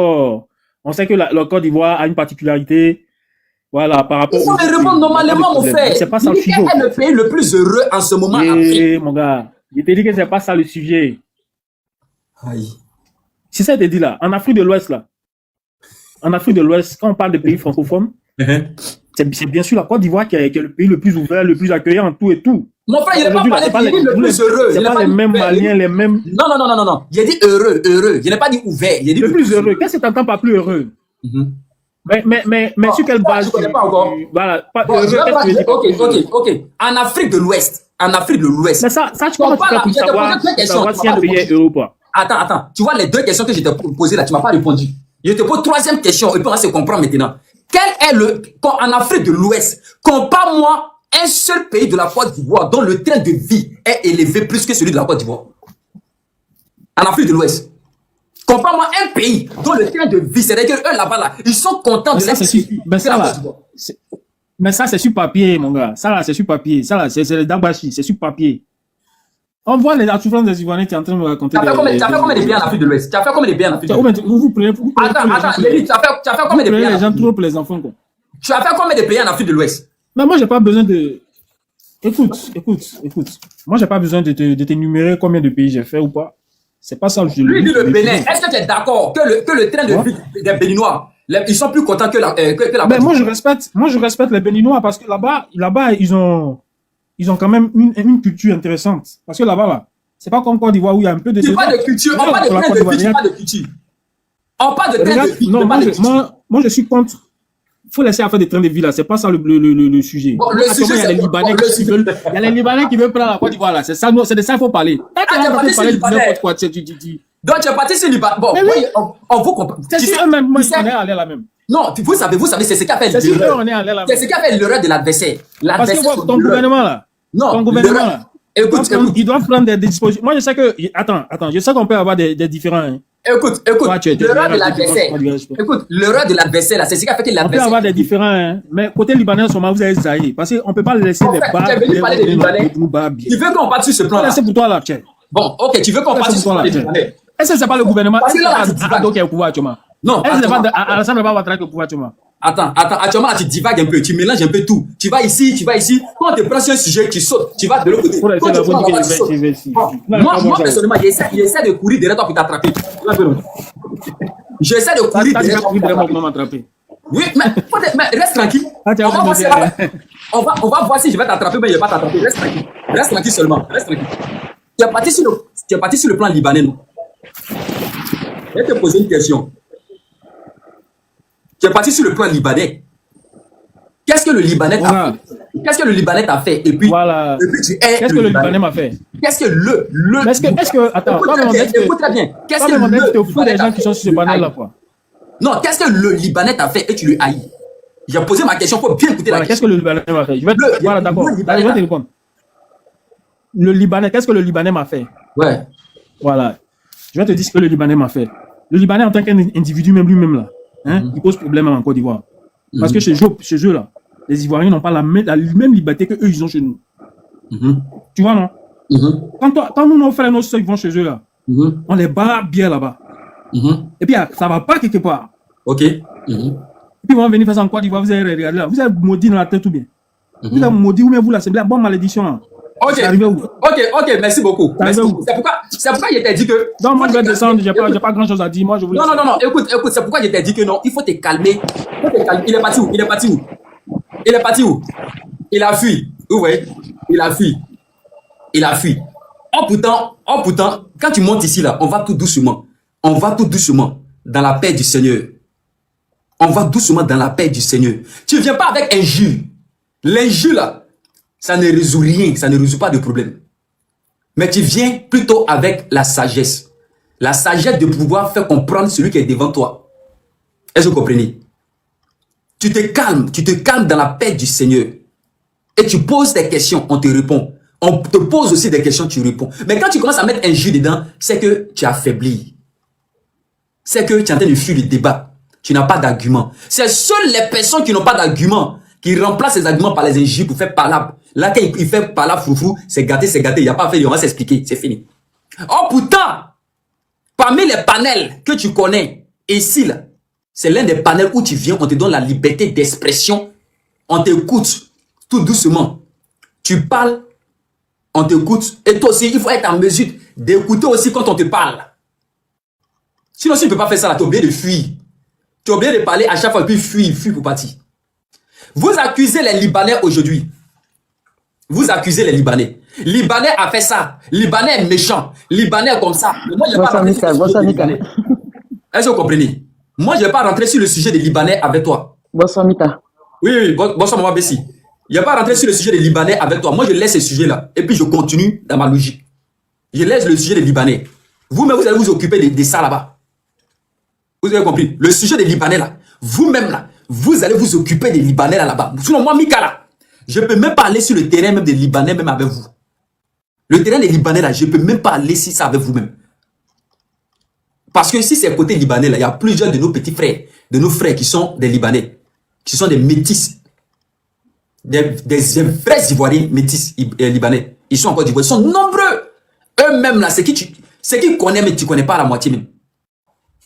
Côte d'Ivoire a une particularité. Voilà, par rapport. Il faut me répondre normalement, mon frère. C'est pas ça le sujet. Quel est le pays le plus heureux en ce moment en Afrique? Mon gars, je t'ai dit que c'est pas ça le sujet. Aïe. C'est ça que je t'ai dit là. En Afrique de l'Ouest, quand on parle de pays francophones, c'est bien sûr la Côte d'Ivoire qui est le pays le plus ouvert, le plus accueillant, tout et tout. Mon frère, il n'a pas parlé de pays le plus heureux. C'est pas les mêmes Maliens, les mêmes. Non. Il a dit heureux. Il n'a pas dit ouvert. Il a dit le plus heureux. Qu'est-ce que tu entends par plus heureux? Mais sur quelle base? Je connais pas encore. Voilà, pas heureux. Ok. En Afrique de l'Ouest. Mais ça, tu commences à savoir si un pays est heureux ou pas. Attends. Tu vois les deux questions que je t'ai posées là, tu m'as pas répondu. Je te pose troisième question et puis on va se comprendre maintenant. En Afrique de l'Ouest, compare-moi un seul pays de la Côte d'Ivoire dont le train de vie est élevé plus que celui de la Côte d'Ivoire. En Afrique de l'Ouest. Compare-moi un pays dont le train de vie, c'est-à-dire eux là-bas, là, ils sont contents de cette vie. Mais ça, c'est sur papier, mon gars. Ça, là, c'est sur papier. Ça, là, c'est le Dabashi, c'est sur papier. On voit la souffrance des Ivoiriens qui est en train de me raconter. Tu as fait combien de pays en Afrique de l'Ouest? Attends, Lévi, tu as fait combien de pays? Les gens trop pour les enfants, quoi. Tu as fait combien de pays en Afrique de l'Ouest? Mais moi, j'ai pas besoin de. Écoute. Moi, j'ai pas besoin de t'énumérer combien de pays j'ai fait ou pas. C'est pas ça le sujet. Lui dit le Bénin. Est-ce que tu es d'accord que le train de vie des Béninois, ils sont plus contents que la Ben, moi, je respecte les Béninois parce que là-bas, ils ont quand même une culture intéressante. Parce que là-bas, c'est pas comme Côte d'Ivoire où il y a un peu de. Tu parles de culture, on parle de train de vie, tu parles de culture. On parle de train de vie. Non, moi, je suis contre. Il faut laisser faire des trains de vie là, c'est pas ça le sujet. Bon, le sujet, il y a les Libanais qui veulent, il y a les Libanais qui veulent prendre la Côte d'Ivoire là, c'est ça, c'est de ça qu'il faut parler. Donc tu es parti sur Libanais. Bon, on vous comprend. C'est sûr, même moi, on est allé là même. Non, vous savez, c'est ce qu'a fait l'erreur. C'est ce qu'a fait l'erreur de l'adversaire. Parce que ton gouvernement là. Non, ton gouvernement là. Écoute. Ils doivent prendre des dispositions. Moi, je sais que, attends, je sais qu'on peut avoir des différents, hein. Écoute, l'erreur de l'adversaire, là, c'est ce qui a fait que l'adversaire. On peut avoir des différents, hein, mais côté libanais, en ce moment, vous avez zaï. Parce qu'on peut pas laisser les bas. Tu es venu parler des Libanais. Tu veux qu'on parte sur ce plan-là? C'est pour toi, là, tiens. Bon, ok, tu veux qu'on parte sur ce plan-là? Est-ce que c'est pas le gouvernement? Est-ce que c'est pas Ado qui est au pouvoir, actuellement? Non. Est-ce que c'est pas Alassane Ouattara qui est au pouvoir, actuellement? Attends, actuellement, là, tu divagues un peu, tu mélanges un peu tout. Tu vas ici. Quand tu prends sur un sujet, tu sautes, tu vas de l'autre côté. Moi, personnellement, j'essaie de courir derrière toi pour t'attraper. J'essaie de courir derrière toi pour m'attraper. Oui, mais reste tranquille. On va voir si je vais t'attraper, mais je vais pas t'attraper. Reste tranquille seulement. Reste tranquille. Tu es parti sur le plan libanais, non? Je vais te poser une question. Tu es parti sur le plan libanais. Qu'est-ce que le Libanais t'a fait? Qu'est-ce que le Libanais t'a fait? Et puis, voilà. Qu'est-ce que le Libanais m'a fait? Qu'est-ce que le attends, écoute très bien. Qu'est-ce que le Libanais des gens qui sont sur ce panel là, quoi? Non, qu'est-ce que le Libanais t'a fait et tu le haïs? J'ai posé ma question pour bien écouter la question. Qu'est-ce que le Libanais m'a fait? Voilà, d'accord. Je vais te répondre. le Libanais, qu'est-ce que le Libanais m'a fait? Ouais. Voilà. Je vais te dire ce que le Libanais m'a fait. Le Libanais, en tant qu'individu, même lui-même, là, hein, il pose problème en Côte d'Ivoire. Parce que chez eux, là, les Ivoiriens n'ont pas la même liberté qu'eux, ils ont chez nous. Tu vois, non? Quand nous, nos frères, nos soeurs, ils vont chez eux, là, on les bat bien là-bas. Et puis, ça va pas quelque part. Ok. Et puis, ils vont venir faire ça en Côte d'Ivoire, vous allez regarder là. Vous êtes maudit dans la tête ou bien? Vous êtes maudit ou bien vous, là, c'est la bonne malédiction, là. Ok, merci beaucoup. Merci beaucoup. C'est pourquoi il t'a dit que... Non, moi, je vais descendre, j'ai pas grand-chose à dire. Moi, je voulais... Non, écoute, c'est pourquoi il t'a dit que non, il faut te calmer. Il est parti où? Il a fui. Vous voyez? Il a fui. Oh putain, quand tu montes ici, là, on va tout doucement dans la paix du Seigneur. Tu viens pas avec injure. L'injure, là, ça ne résout rien, ça ne résout pas de problème. Mais tu viens plutôt avec la sagesse. La sagesse de pouvoir faire comprendre celui qui est devant toi. Est-ce que vous comprenez? Tu te calmes dans la paix du Seigneur. Et tu poses des questions, on te répond. On te pose aussi des questions, tu réponds. Mais quand tu commences à mettre un jus dedans, c'est que tu affaiblis. C'est que tu es en train de fuir le débat. Tu n'as pas d'argument. C'est seules les personnes qui n'ont pas d'argument qui remplacent ces arguments par les injures pour faire palabre. Là, quand il fait palabre foufou, c'est gâté, il n'y a pas à faire, on va s'expliquer, c'est fini. Oh putain! Parmi les panels que tu connais, ici, là, c'est l'un des panels où tu viens, on te donne la liberté d'expression, on t'écoute tout doucement. Tu parles, on t'écoute, et toi aussi, il faut être en mesure d'écouter aussi quand on te parle. Sinon, si tu ne peux pas faire ça, tu es obligé de fuir. Tu es obligé de parler à chaque fois, puis fuir pour partir. Vous accusez les Libanais aujourd'hui. Vous accusez les Libanais. Libanais a fait ça. Libanais est méchant. Libanais est comme ça. Mais moi, je ne vais pas rentrer sur le sujet des Libanais. Est-ce que vous comprenez? Moi, je ne vais pas rentrer sur le sujet des Libanais avec toi. Bonsoir, Mita. Oui, bonsoir, Maman Bessie. Je ne vais pas rentrer sur le sujet des Libanais avec toi. Moi, je laisse ce sujet-là. Et puis, je continue dans ma logique. Je laisse le sujet des Libanais. Vous-même, vous allez vous occuper de ça là-bas. Vous avez compris? Le sujet des Libanais là. Vous-même là. Vous allez vous occuper des Libanais là-bas. Sinon, moi, Mika là. Je ne peux même pas aller sur le terrain même des Libanais, même avec vous. Le terrain des Libanais, là, je ne peux même pas aller sur ça avec vous-même. Parce que si c'est côté Libanais, là, il y a plusieurs de nos petits frères, de nos frères qui sont des Libanais, qui sont des métis, des vrais Ivoiriens métis Libanais. Ils sont encore d'Ivoire, ils sont nombreux. Eux-mêmes, là, c'est qui connaît, mais tu ne connais pas la moitié même.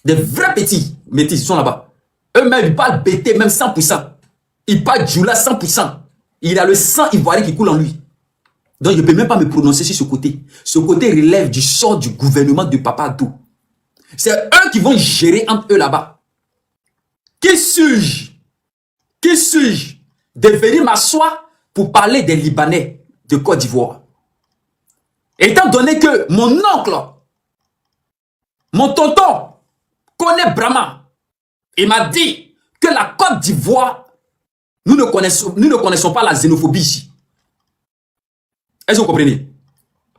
Des vrais petits métis, ils sont là-bas. Eux-mêmes, ils parlent BT, même 100%. Ils parlent Djoula 100%. Il a le sang ivoirien qui coule en lui. Donc, je ne peux même pas me prononcer sur ce côté. Ce côté relève du sort du gouvernement de Papa Addo. C'est eux qui vont gérer entre eux là-bas. Qui suis-je de venir m'asseoir pour parler des Libanais de Côte d'Ivoire? Étant donné que mon oncle, mon tonton, connaît Brahma, il m'a dit que la Côte d'Ivoire, nous ne connaissons pas la xénophobie ici. Est-ce que vous comprenez?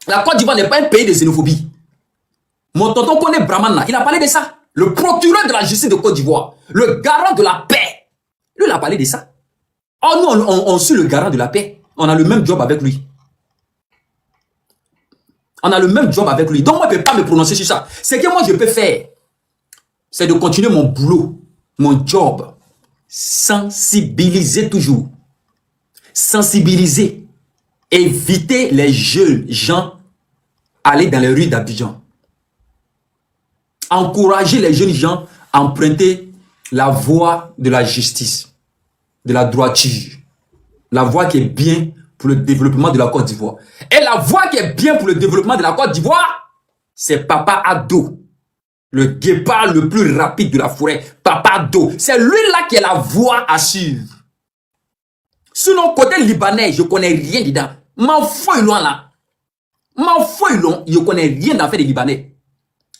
La Côte d'Ivoire n'est pas un pays de xénophobie. Mon tonton connaît Brahman là, il a parlé de ça. Le procureur de la justice de Côte d'Ivoire, le garant de la paix, lui il a parlé de ça. Oh nous on suit le garant de la paix. On a le même job avec lui. Donc moi je ne peux pas me prononcer sur ça. Ce que moi je peux faire, c'est de continuer mon boulot, mon job. Sensibiliser toujours. Sensibiliser. Éviter les jeunes gens à aller dans les rues d'Abidjan. Encourager les jeunes gens à emprunter la voie de la justice, de la droiture. La voie qui est bien pour le développement de la Côte d'Ivoire. Et la voie qui est bien pour le développement de la Côte d'Ivoire, c'est Papa Addo. Le guépard le plus rapide de la forêt, Papa Addo. C'est lui-là qui est la voie à suivre. Sinon, côté libanais, je ne connais rien dedans. M'en fouille loin là. Je ne connais rien d'affaire des Libanais.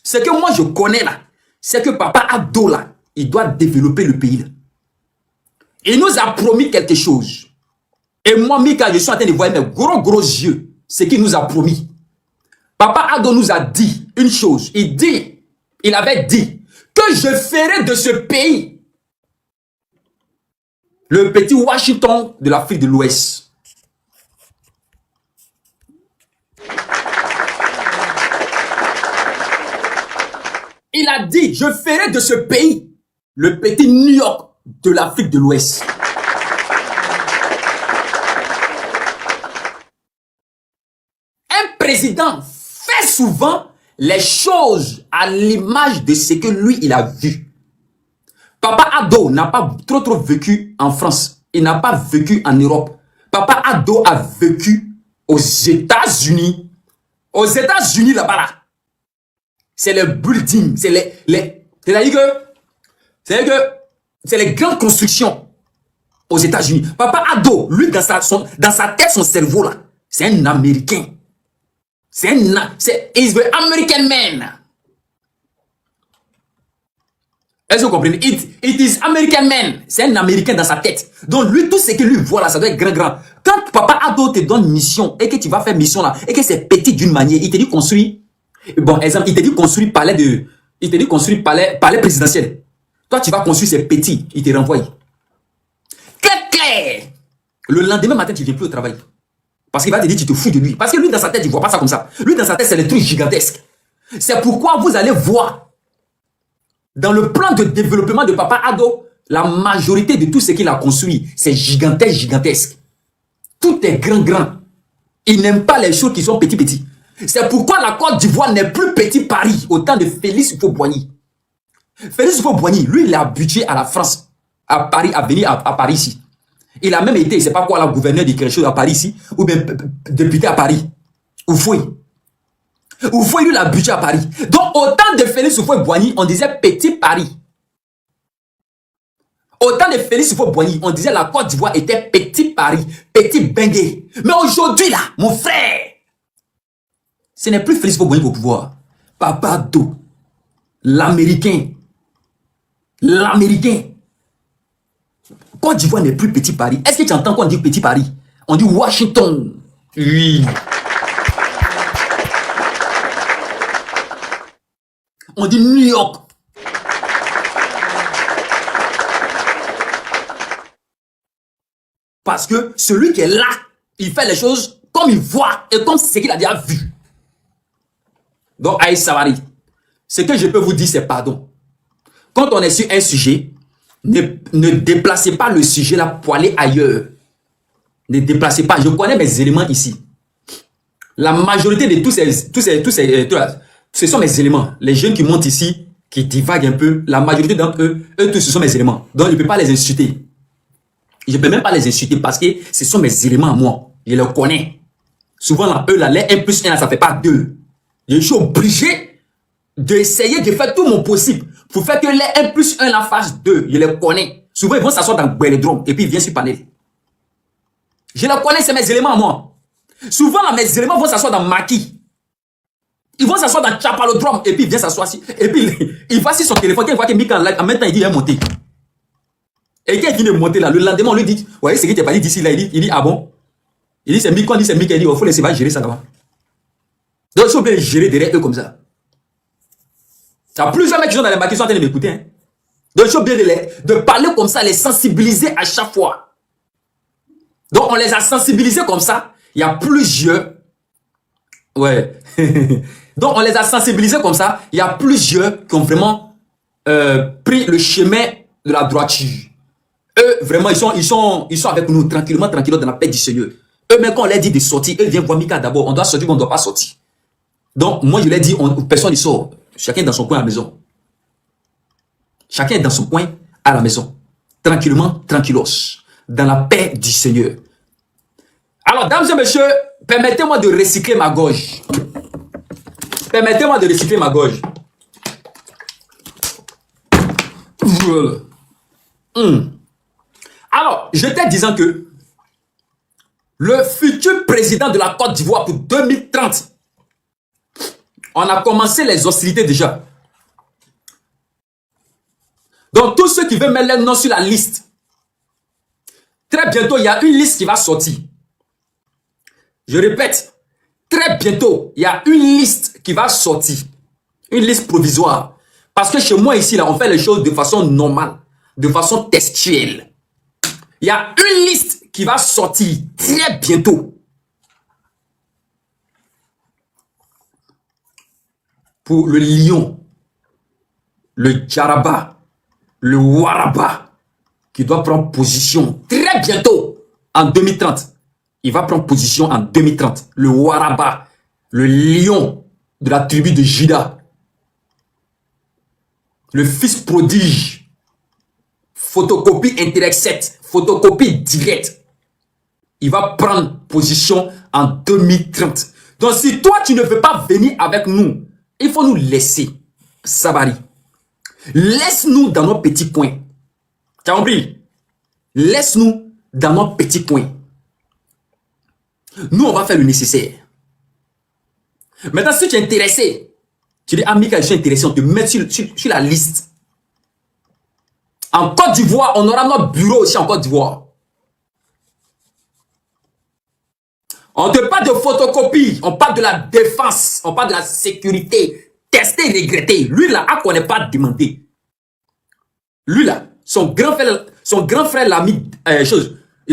Ce que moi je connais là, c'est que Papa Addo là, il doit développer le pays là. Il nous a promis quelque chose. Et moi, Mika, je suis en train de voir mes gros yeux ce qu'il nous a promis. Papa Addo nous a dit une chose. Il avait dit que je ferai de ce pays le petit Washington de l'Afrique de l'Ouest. il a dit, je ferai de ce pays le petit New York de l'Afrique de l'Ouest. Un président fait souvent les choses à l'image de ce que lui, il a vu. Papa Ado n'a pas trop vécu en France. Il n'a pas vécu en Europe. Papa Ado a vécu aux États-Unis. Aux États-Unis, là-bas, là. C'est le building. C'est les grandes constructions aux États-Unis. Papa Ado, lui, dans sa tête, son cerveau, là, c'est un Américain. He's the American man. Est-ce que vous comprenez? It is American man. C'est un Américain dans sa tête. Donc lui, tout ce que lui voit là, ça doit être grand. Quand Papa Ado te donne mission et que tu vas faire mission là, et que c'est petit d'une manière, il te dit construire. Bon, exemple, il te dit construire palais présidentiel. Toi, tu vas construire ces petits, il te renvoie. Clair. Le lendemain matin, tu ne viens plus au travail. Parce qu'il va te dire, tu te fous de lui. Parce que lui, dans sa tête, il ne voit pas ça comme ça. Lui, dans sa tête, c'est des trucs gigantesques. C'est pourquoi vous allez voir, dans le plan de développement de Papa Ado, la majorité de tout ce qu'il a construit, c'est gigantesque. Tout est grand. Il n'aime pas les choses qui sont petits. C'est pourquoi la Côte d'Ivoire n'est plus petit Paris au temps de Félix Houphouët-Boigny. Félix Houphouët-Boigny, lui, il est habitué à la France, à Paris, à venir à Paris ici. Il a même été, je ne sais pas quoi, la gouverneur de quelque chose à Paris ici, ou bien député à Paris. Houphouët, lui, il a habitué à Paris. Donc, au temps de Félix Houphouët-Boigny, on disait petit Paris. Au temps de Félix Houphouët-Boigny, on disait la Côte d'Ivoire était petit Paris, petit Bengué. Mais aujourd'hui, là, mon frère, ce n'est plus Félix Houphouët-Boigny au pouvoir. Papa Ado, l'Américain. Côte d'Ivoire n'est plus petit Paris. Est-ce que tu entends qu'on dit petit Paris? On dit Washington. Oui. On dit New York. Parce que celui qui est là, il fait les choses comme il voit et comme c'est ce qu'il a déjà vu. Donc, Aïe Savary, ce que je peux vous dire, c'est pardon. Quand on est sur un sujet, ne déplacez pas le sujet là pour aller ailleurs. Ne déplacez pas. Je connais mes éléments ici. La majorité de ce sont mes éléments. Les jeunes qui montent ici, qui divaguent un peu, la majorité d'entre eux, tous, ce sont mes éléments. Donc, je ne peux pas les insulter. Je ne peux même pas les insulter parce que ce sont mes éléments à moi. Je les connais. Souvent, là, eux, là, les 1 plus 1, ça ne fait pas 2. Je suis obligé d'essayer de faire tout mon possible pour faire que les 1 plus 1 la fasse 2. Je les connais. Souvent, ils vont s'asseoir dans Belledrome et puis ils viennent sur Panel. Je les connais, c'est mes éléments à moi. Souvent, là, mes éléments vont s'asseoir dans Maki. Ils vont s'asseoir dans Chapalodrome et puis ils viennent s'asseoir ici. Et puis, il va sur son téléphone, quand il voit que Mika en live, en même temps, il dit, il est monté. Et quand il vient de monter là, le lendemain, on lui dit, ouais, c'est qui t'es pas dit d'ici là, il dit, ah bon? Il dit, c'est Mika, on dit, c'est Mika, il dit, il faut laisser, va gérer ça là-bas. Donc, il faut bien gérer derrière eux comme ça. Il y a plusieurs mecs qui sont dans les maquis qui sont en train de m'écouter. Hein. Donc, il faut bien de parler comme ça, les sensibiliser à chaque fois. Donc, on les a sensibilisés comme ça. Il y a plusieurs. Ouais. Donc, on les a sensibilisés comme ça. Il y a plusieurs qui ont vraiment pris le chemin de la droiture. Eux, vraiment, ils sont avec nous tranquillement dans la paix du Seigneur. Eux, même quand on leur dit de sortir, eux viennent voir Mika d'abord. On doit sortir, mais on ne doit pas sortir. Donc, moi, je leur dis, personne ne sort. Chacun dans son coin à la maison. Chacun est dans son coin à la maison. Tranquillement, tranquillos. Dans la paix du Seigneur. Alors, dames et messieurs, permettez-moi de recycler ma gorge. Permettez-moi de recycler ma gorge. Alors, j'étais disant que le futur président de la Côte d'Ivoire pour 2030, on a commencé les hostilités déjà. Donc, tous ceux qui veulent mettre leur nom sur la liste, très bientôt, il y a une liste qui va sortir. Je répète, très bientôt, il y a une liste qui va sortir. Une liste provisoire. Parce que chez moi ici, là, on fait les choses de façon normale, de façon textuelle. Il y a une liste qui va sortir très bientôt. Pour le lion. le Djaraba, le Waraba, qui doit prendre position très bientôt en 2030. Il va prendre position en 2030. Le Waraba, le lion de la tribu de Juda, le fils prodige, photocopie Interact 7, photocopie directe. Il va prendre position en 2030. Donc si toi tu ne veux pas venir avec nous, il faut nous laisser. Sabari, laisse-nous dans nos petits coins. Tu as compris? Laisse-nous dans nos petits coins. Nous, on va faire le nécessaire. Maintenant, si tu es intéressé, tu dis, ah, Michael, je suis intéressé, on te met sur la liste. En Côte d'Ivoire, on aura notre bureau aussi en Côte d'Ivoire. On ne parle de photocopie, on parle de la défense, on parle de la sécurité. Tester, regretter. Lui là, à quoi n'est pas demandé. Lui là, son grand frère l'a mis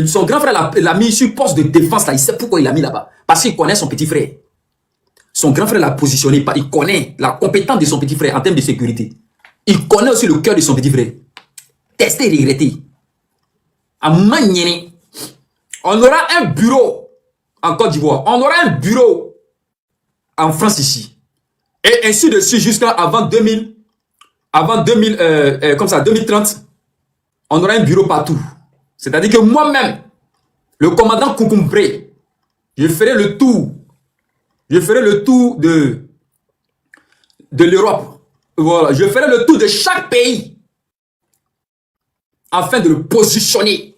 son grand frère l'a mis sur poste de défense là. Il sait pourquoi il l'a mis là-bas. Parce qu'il connaît son petit frère. Son grand frère l'a positionné. Il connaît la compétence de son petit frère en termes de sécurité. Il connaît aussi le cœur de son petit frère. Tester, regretter. À Magnéné, on aura un bureau en Côte d'Ivoire. On aura un bureau en France ici. Et ainsi de suite jusqu'à avant 2030, on aura un bureau partout. C'est-à-dire que moi-même, le commandant Koukoumbré, je ferai le tour. Je ferai le tour de l'Europe. Voilà, je ferai le tour de chaque pays afin de le positionner.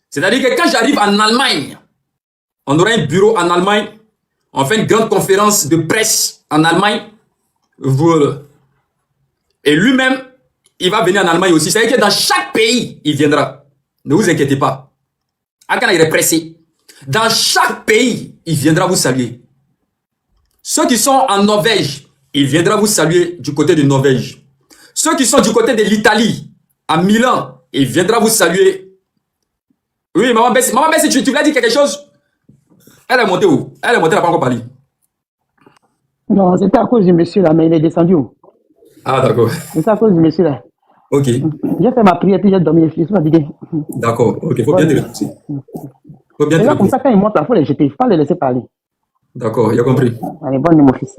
C'est-à-dire que quand j'arrive en Allemagne, on aura un bureau en Allemagne. On fait une grande conférence de presse en Allemagne. Voilà. Et lui-même, il va venir en Allemagne aussi. C'est-à-dire que dans chaque pays, il viendra. Ne vous inquiétez pas. Akana, il est pressé. Dans chaque pays, il viendra vous saluer. Ceux qui sont en Norvège, il viendra vous saluer du côté de Norvège. Ceux qui sont du côté de l'Italie, à Milan, il viendra vous saluer. Oui, maman Bessie, tu voulais dire quelque chose? Elle est montée où? Elle est montée, elle n'a pas encore parlé. Non, c'était à cause du monsieur là, mais il est descendu où? Ah, d'accord. C'est à cause du monsieur là. Ok. J'ai fait ma prière, puis j'ai dormi, je suis fatigué. D'accord, ok, il faut bien te reposer. Faut bien Et te là, comme reposer. ça, quand il monte, il faut les jeter, il ne faut pas les laisser parler. D'accord, il a compris. Allez, bonne nuit, mon fils.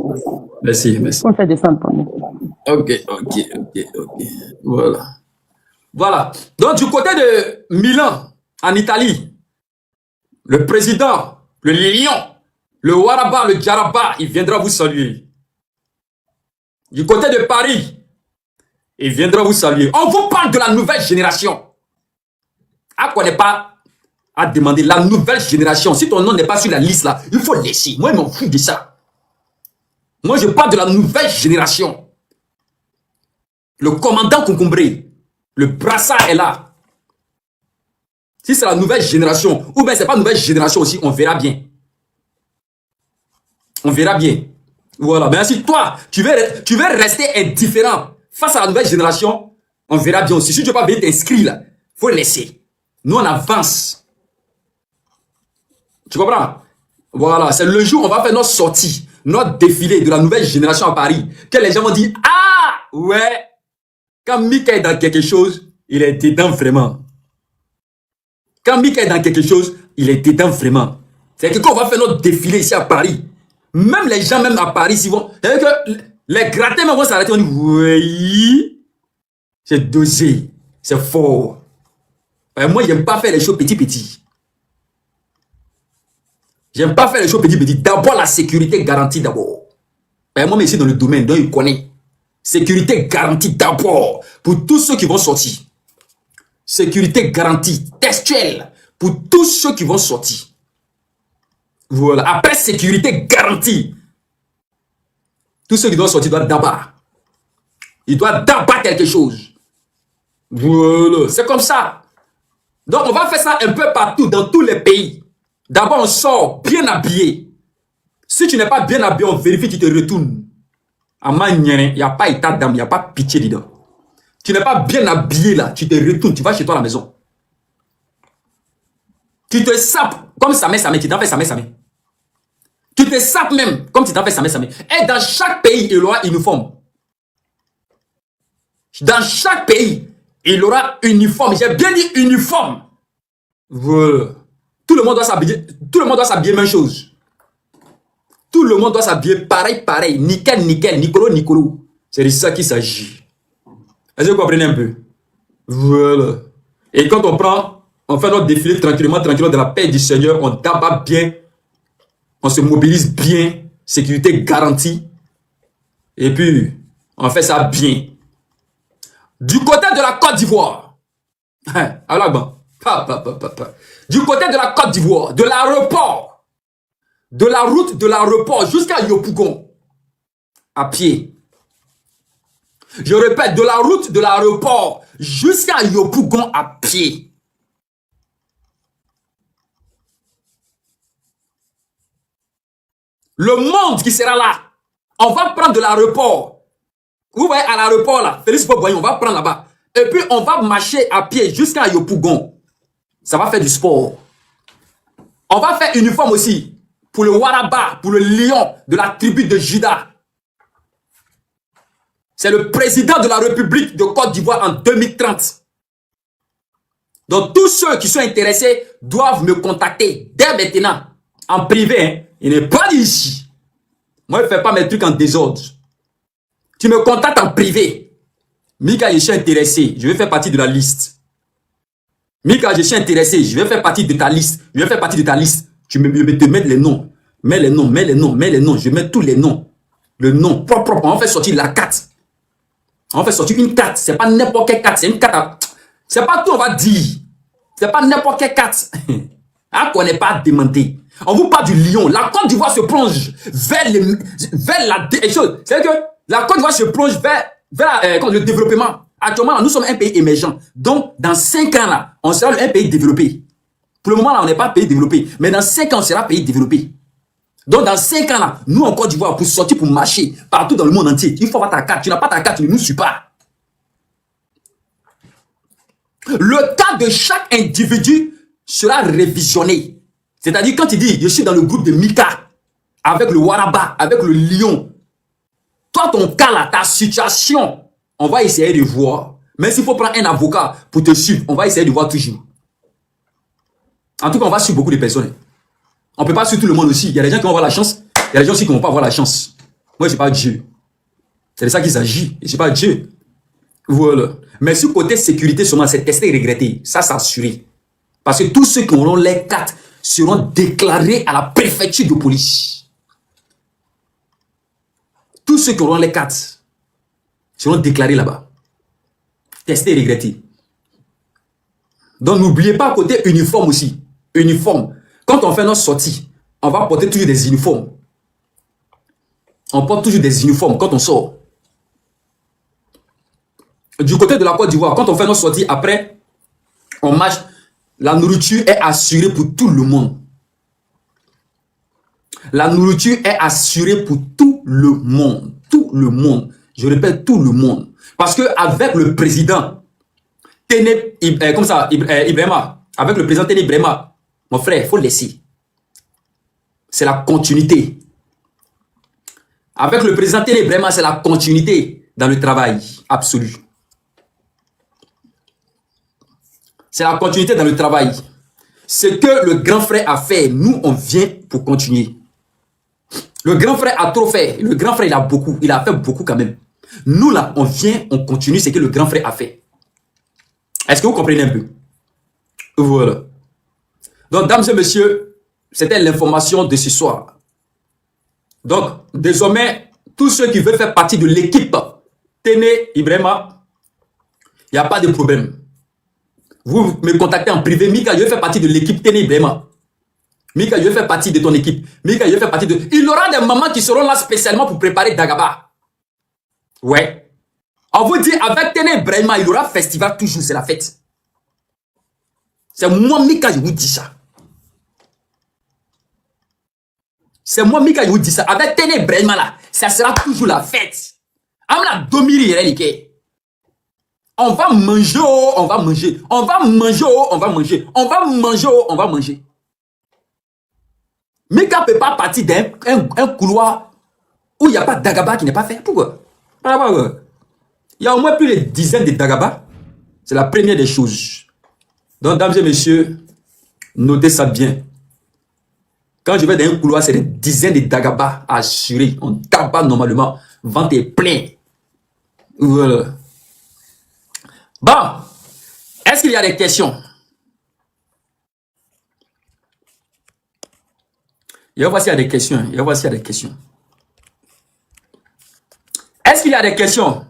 Merci. Il faut me faire descendre. Ok. Voilà. Donc, du côté de Milan, en Italie, le président, le lion, le Waraba, le Djaraba, il viendra vous saluer. Du côté de Paris, il viendra vous saluer. On vous parle de la nouvelle génération. À quoi n'est pas à demander la nouvelle génération. Si ton nom n'est pas sur la liste là, il faut laisser. Moi, je m'en fous de ça. Moi, je parle de la nouvelle génération. Le commandant Koukoumbré, le brassard est là. Si c'est la nouvelle génération, ou bien c'est pas nouvelle génération aussi, on verra bien. On verra bien. Voilà. Mais si toi, tu veux rester indifférent face à la nouvelle génération, on verra bien aussi. Si tu ne veux pas venir t'inscrire là, il faut laisser. Nous, on avance. Tu comprends? Voilà. C'est le jour où on va faire notre sortie, notre défilé de la nouvelle génération à Paris, que les gens vont dire, ah, ouais, quand Mika est dans quelque chose, il est dedans vraiment. Quand Mika est dans quelque chose, il est dedans vraiment. C'est que quand on va faire notre défilé ici à Paris, même les gens, même à Paris, ils vont, c'est-à-dire que les grattins vont s'arrêter, on dit, oui, c'est dosé, c'est fort. Moi, j'aime pas faire les choses petit. J'aime pas faire les choses petit. D'abord, la sécurité garantie d'abord. Moi, je suis dans le domaine, donc il connaît. Sécurité garantie d'abord pour tous ceux qui vont sortir. Sécurité garantie, textuelle, pour tous ceux qui vont sortir. Voilà. Après, sécurité garantie. Tous ceux qui doivent sortir doivent d'abord. Ils doivent d'abord quelque chose. Voilà. C'est comme ça. Donc, on va faire ça un peu partout, dans tous les pays. D'abord, on sort bien habillé. Si tu n'es pas bien habillé, on vérifie, tu te retournes. À Magnéné, il n'y a pas état d'âme, il n'y a pas pitié dedans. Tu n'es pas bien habillé là, tu te retournes, tu vas chez toi à la maison. Tu te sapes comme Samé, tu t'en fais Samé. Tu te sapes même comme tu t'en fais Samé. Et dans chaque pays, il y aura une uniforme. Dans chaque pays, il aura uniforme. J'ai bien dit uniforme. Voilà. Tout le monde doit s'habiller. Tout le monde doit s'habiller même chose. Tout le monde doit s'habiller pareil, pareil. Nickel, nickel. Nicolo, Nicolo. C'est de ça qu'il s'agit. Est-ce que vous comprenez un peu? Voilà. Et quand on fait notre défilé tranquillement, tranquillement, dans la paix du Seigneur, on tabasse bien. On se mobilise bien. Sécurité garantie. Et puis, on fait ça bien. Du côté de la Côte d'Ivoire. Alors bon. Du côté de la Côte d'Ivoire, de l'aéroport, de la route de l'aéroport jusqu'à Yopougon, à pied. Je répète, de la route de l'aéroport jusqu'à Yopougon à pied. Le monde qui sera là, on va prendre de l'aéroport. Vous voyez à l'aéroport là, Félix Boboy, on va prendre là-bas. Et puis on va marcher à pied jusqu'à Yopougon. Ça va faire du sport. On va faire uniforme aussi pour le Waraba, pour le lion de la tribu de Juda. C'est le président de la République de Côte d'Ivoire en 2030. Donc tous ceux qui sont intéressés doivent me contacter dès maintenant, en privé. Hein. Il n'est pas d'ici. Moi, je ne fais pas mes trucs en désordre. Tu me contactes en privé. Mika, je suis intéressé. Je vais faire partie de la liste. Mika, je suis intéressé, je vais faire partie de ta liste. Je vais faire partie de ta liste. Tu me te mets les noms. Mets les noms, mets les noms, mets les noms. Je mets tous les noms. Le nom propre. On fait sortir la carte. On fait sortir une carte. C'est pas n'importe quelle carte. C'est une carte. C'est pas tout, on va dire. C'est pas n'importe quelle carte. Hein, qu'on n'est pas demandé. On vous parle du lion. La Côte d'Ivoire se plonge vers la chose. C'est que la Côte d'Ivoire se plonge vers le développement. Actuellement, nous sommes un pays émergent. Donc, dans 5 ans, là, on sera un pays développé. Pour le moment, là, on n'est pas un pays développé. Mais dans 5 ans, on sera un pays développé. Donc, dans 5 ans, là, nous, en Côte d'Ivoire, pour sortir, pour marcher partout dans le monde entier, il faut avoir ta carte. Tu n'as pas ta carte, tu ne nous suis pas. Le cas de chaque individu sera révisionné. C'est-à-dire, quand il dit, je suis dans le groupe de Mika, avec le Waraba, avec le lion. Toi, ton cas, là, ta situation, on va essayer de voir. Mais s'il faut prendre un avocat pour te suivre, on va essayer de voir toujours. En tout cas, on va suivre beaucoup de personnes. On ne peut pas suivre tout le monde aussi. Il y a des gens qui vont avoir la chance. Il y a des gens aussi qui ne vont pas avoir la chance. Moi, je ne suis pas Dieu. C'est de ça qu'il s'agit. Je ne suis pas Dieu. Voilà. Mais sur le côté sécurité, seulement, c'est testé et regretté. Ça, c'est assuré. Parce que tous ceux qui auront les cartes seront déclarés à la préfecture de police. Tous ceux qui auront les cartes seront déclarés là-bas. Testés et regrettés. Donc, n'oubliez pas à côté uniforme aussi. Uniforme. Quand on fait notre sortie, on va porter toujours des uniformes. On porte toujours des uniformes quand on sort. Du côté de la Côte d'Ivoire, quand on fait notre sortie, après, on marche, la nourriture est assurée pour tout le monde. La nourriture est assurée pour tout le monde. Tout le monde. Je répète, tout le monde. Parce que avec le président Ibrahima, avec le président Téné Ibrahima, mon frère, il faut laisser. C'est la continuité. Avec le président Téné Ibrahima, c'est la continuité dans le travail absolu. C'est la continuité dans le travail. Ce que le grand frère a fait, nous, on vient pour continuer. Le grand frère a trop fait. Le grand frère, il a beaucoup. Il a fait beaucoup quand même. Nous, là, on vient, on continue ce que le grand frère a fait. Est-ce que vous comprenez un peu? Voilà. Donc, dames et messieurs, c'était l'information de ce soir. Donc, désormais, tous ceux qui veulent faire partie de l'équipe Téné Ibrahima, il n'y a pas de problème. Vous me contactez en privé. Mika, je vais faire partie de l'équipe Téné Ibrahima. Mika, je vais faire partie de ton équipe. Mika, je vais faire partie de... Il y aura des mamans qui seront là spécialement pour préparer Dagaba. Ouais. On vous dit, avec Téné Ibrahima, il y aura festival toujours, c'est la fête. C'est moi, Mika, je vous dis ça. C'est moi, Mika, je vous dis ça. Avec Téné Ibrahima, là, ça sera toujours la fête. Amla domiri, on va manger, on va manger. On va manger, on va manger. On va manger, on va manger. Mika ne peut pas partir d'un couloir où il n'y a pas Dagaba qui n'est pas fait. Pourquoi? Il y a au moins plus de dizaines de Dagaba. C'est la première des choses. Donc, dames et messieurs, notez ça bien. Quand je vais dans un couloir, c'est des dizaines de Dagaba assurés. On tabac normalement. Vente est plein. Voilà. Bon. Est-ce qu'il y a des questions? Je vais voir s'il y a des questions. Je vais voir s'il y a des questions. Est-ce qu'il y a des questions?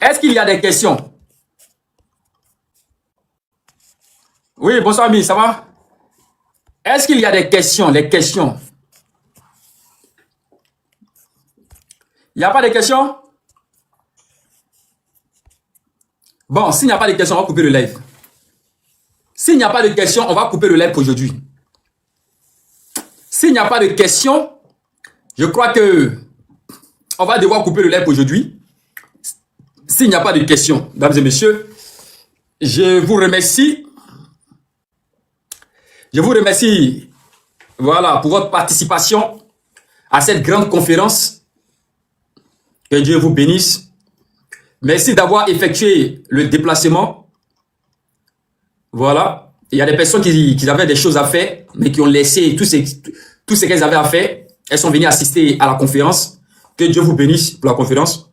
Est-ce qu'il y a des questions? Oui, bonsoir, ami, ça va? Est-ce qu'il y a des questions? Les questions. Il n'y a pas de questions? Bon, s'il n'y a pas de questions, on va couper le live. S'il n'y a pas de questions, on va couper le live pour aujourd'hui. S'il n'y a pas de questions, je crois que on va devoir couper le live aujourd'hui. S'il n'y a pas de questions, mesdames et messieurs, je vous remercie. Je vous remercie, voilà, pour votre participation à cette grande conférence. Que Dieu vous bénisse. Merci d'avoir effectué le déplacement. Voilà. Il y a des personnes qui avaient des choses à faire, mais qui ont laissé tout ce qu'elles avaient à faire. Elles sont venues assister à la conférence. Que Dieu vous bénisse pour la conférence.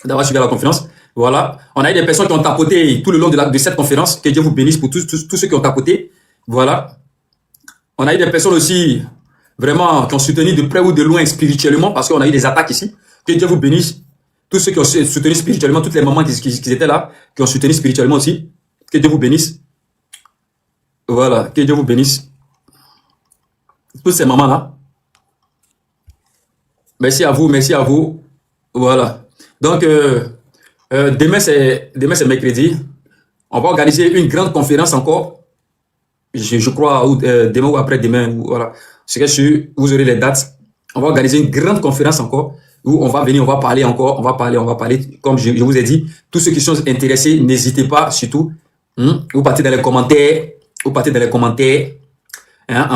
D'avoir suivi la conférence. Voilà. On a eu des personnes qui ont tapoté tout le long de cette conférence. Que Dieu vous bénisse pour tous ceux qui ont tapoté. Voilà. On a eu des personnes aussi, vraiment, qui ont soutenu de près ou de loin spirituellement, parce qu'on a eu des attaques ici. Que Dieu vous bénisse. Tous ceux qui ont soutenu spirituellement, toutes les mamans qui étaient là, qui ont soutenu spirituellement aussi. Que Dieu vous bénisse. Voilà. Que Dieu vous bénisse. Toutes ces mamans-là. Merci à vous, merci à vous. Voilà. Donc, demain c'est mercredi. On va organiser une grande conférence encore. Je crois demain ou après-demain. Voilà. C'est que sûr, vous aurez les dates. On va organiser une grande conférence encore où on va venir, on va parler encore, on va parler. Comme je vous ai dit, tous ceux qui sont intéressés, n'hésitez pas, surtout. Vous partez dans les commentaires. En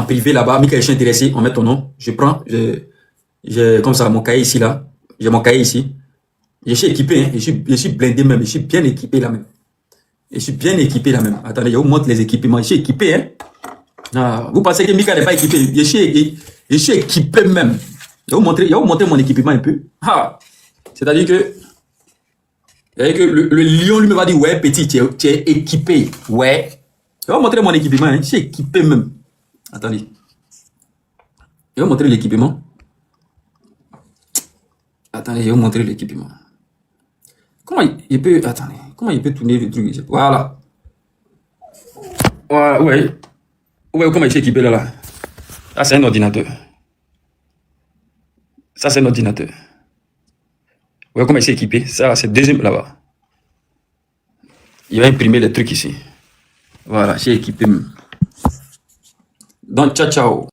privé là-bas. Michael, je suis intéressé. On met ton nom. Je prends. J'ai comme ça mon cahier ici là. J'ai mon cahier ici. Je suis équipé. Hein. Je suis blindé même. Je suis bien équipé là même. Attendez, je vous montre les équipements. Je suis équipé. Hein. Ah, vous pensez que Mika n'est pas équipé? Je suis équipé même. Je vais vous montrer mon équipement un peu. Ah. C'est-à-dire que le lion lui me va dire ouais petit, tu es équipé. Ouais. Je vais vous montrer mon équipement. Hein. Je suis équipé même. Attendez. Je vais vous montrer l'équipement. Attendez, je vais vous montrer l'équipement. Comment il peut... Attendez. Comment il peut tourner le truc? Voilà. Voilà, ouais. Ouais, comment il s'est équipé là? Ça, c'est un ordinateur. Ouais, comment il s'est équipé? Ça, c'est deuxième là-bas. Il va imprimer les trucs ici. Voilà, j'ai équipé. Donc, ciao, ciao.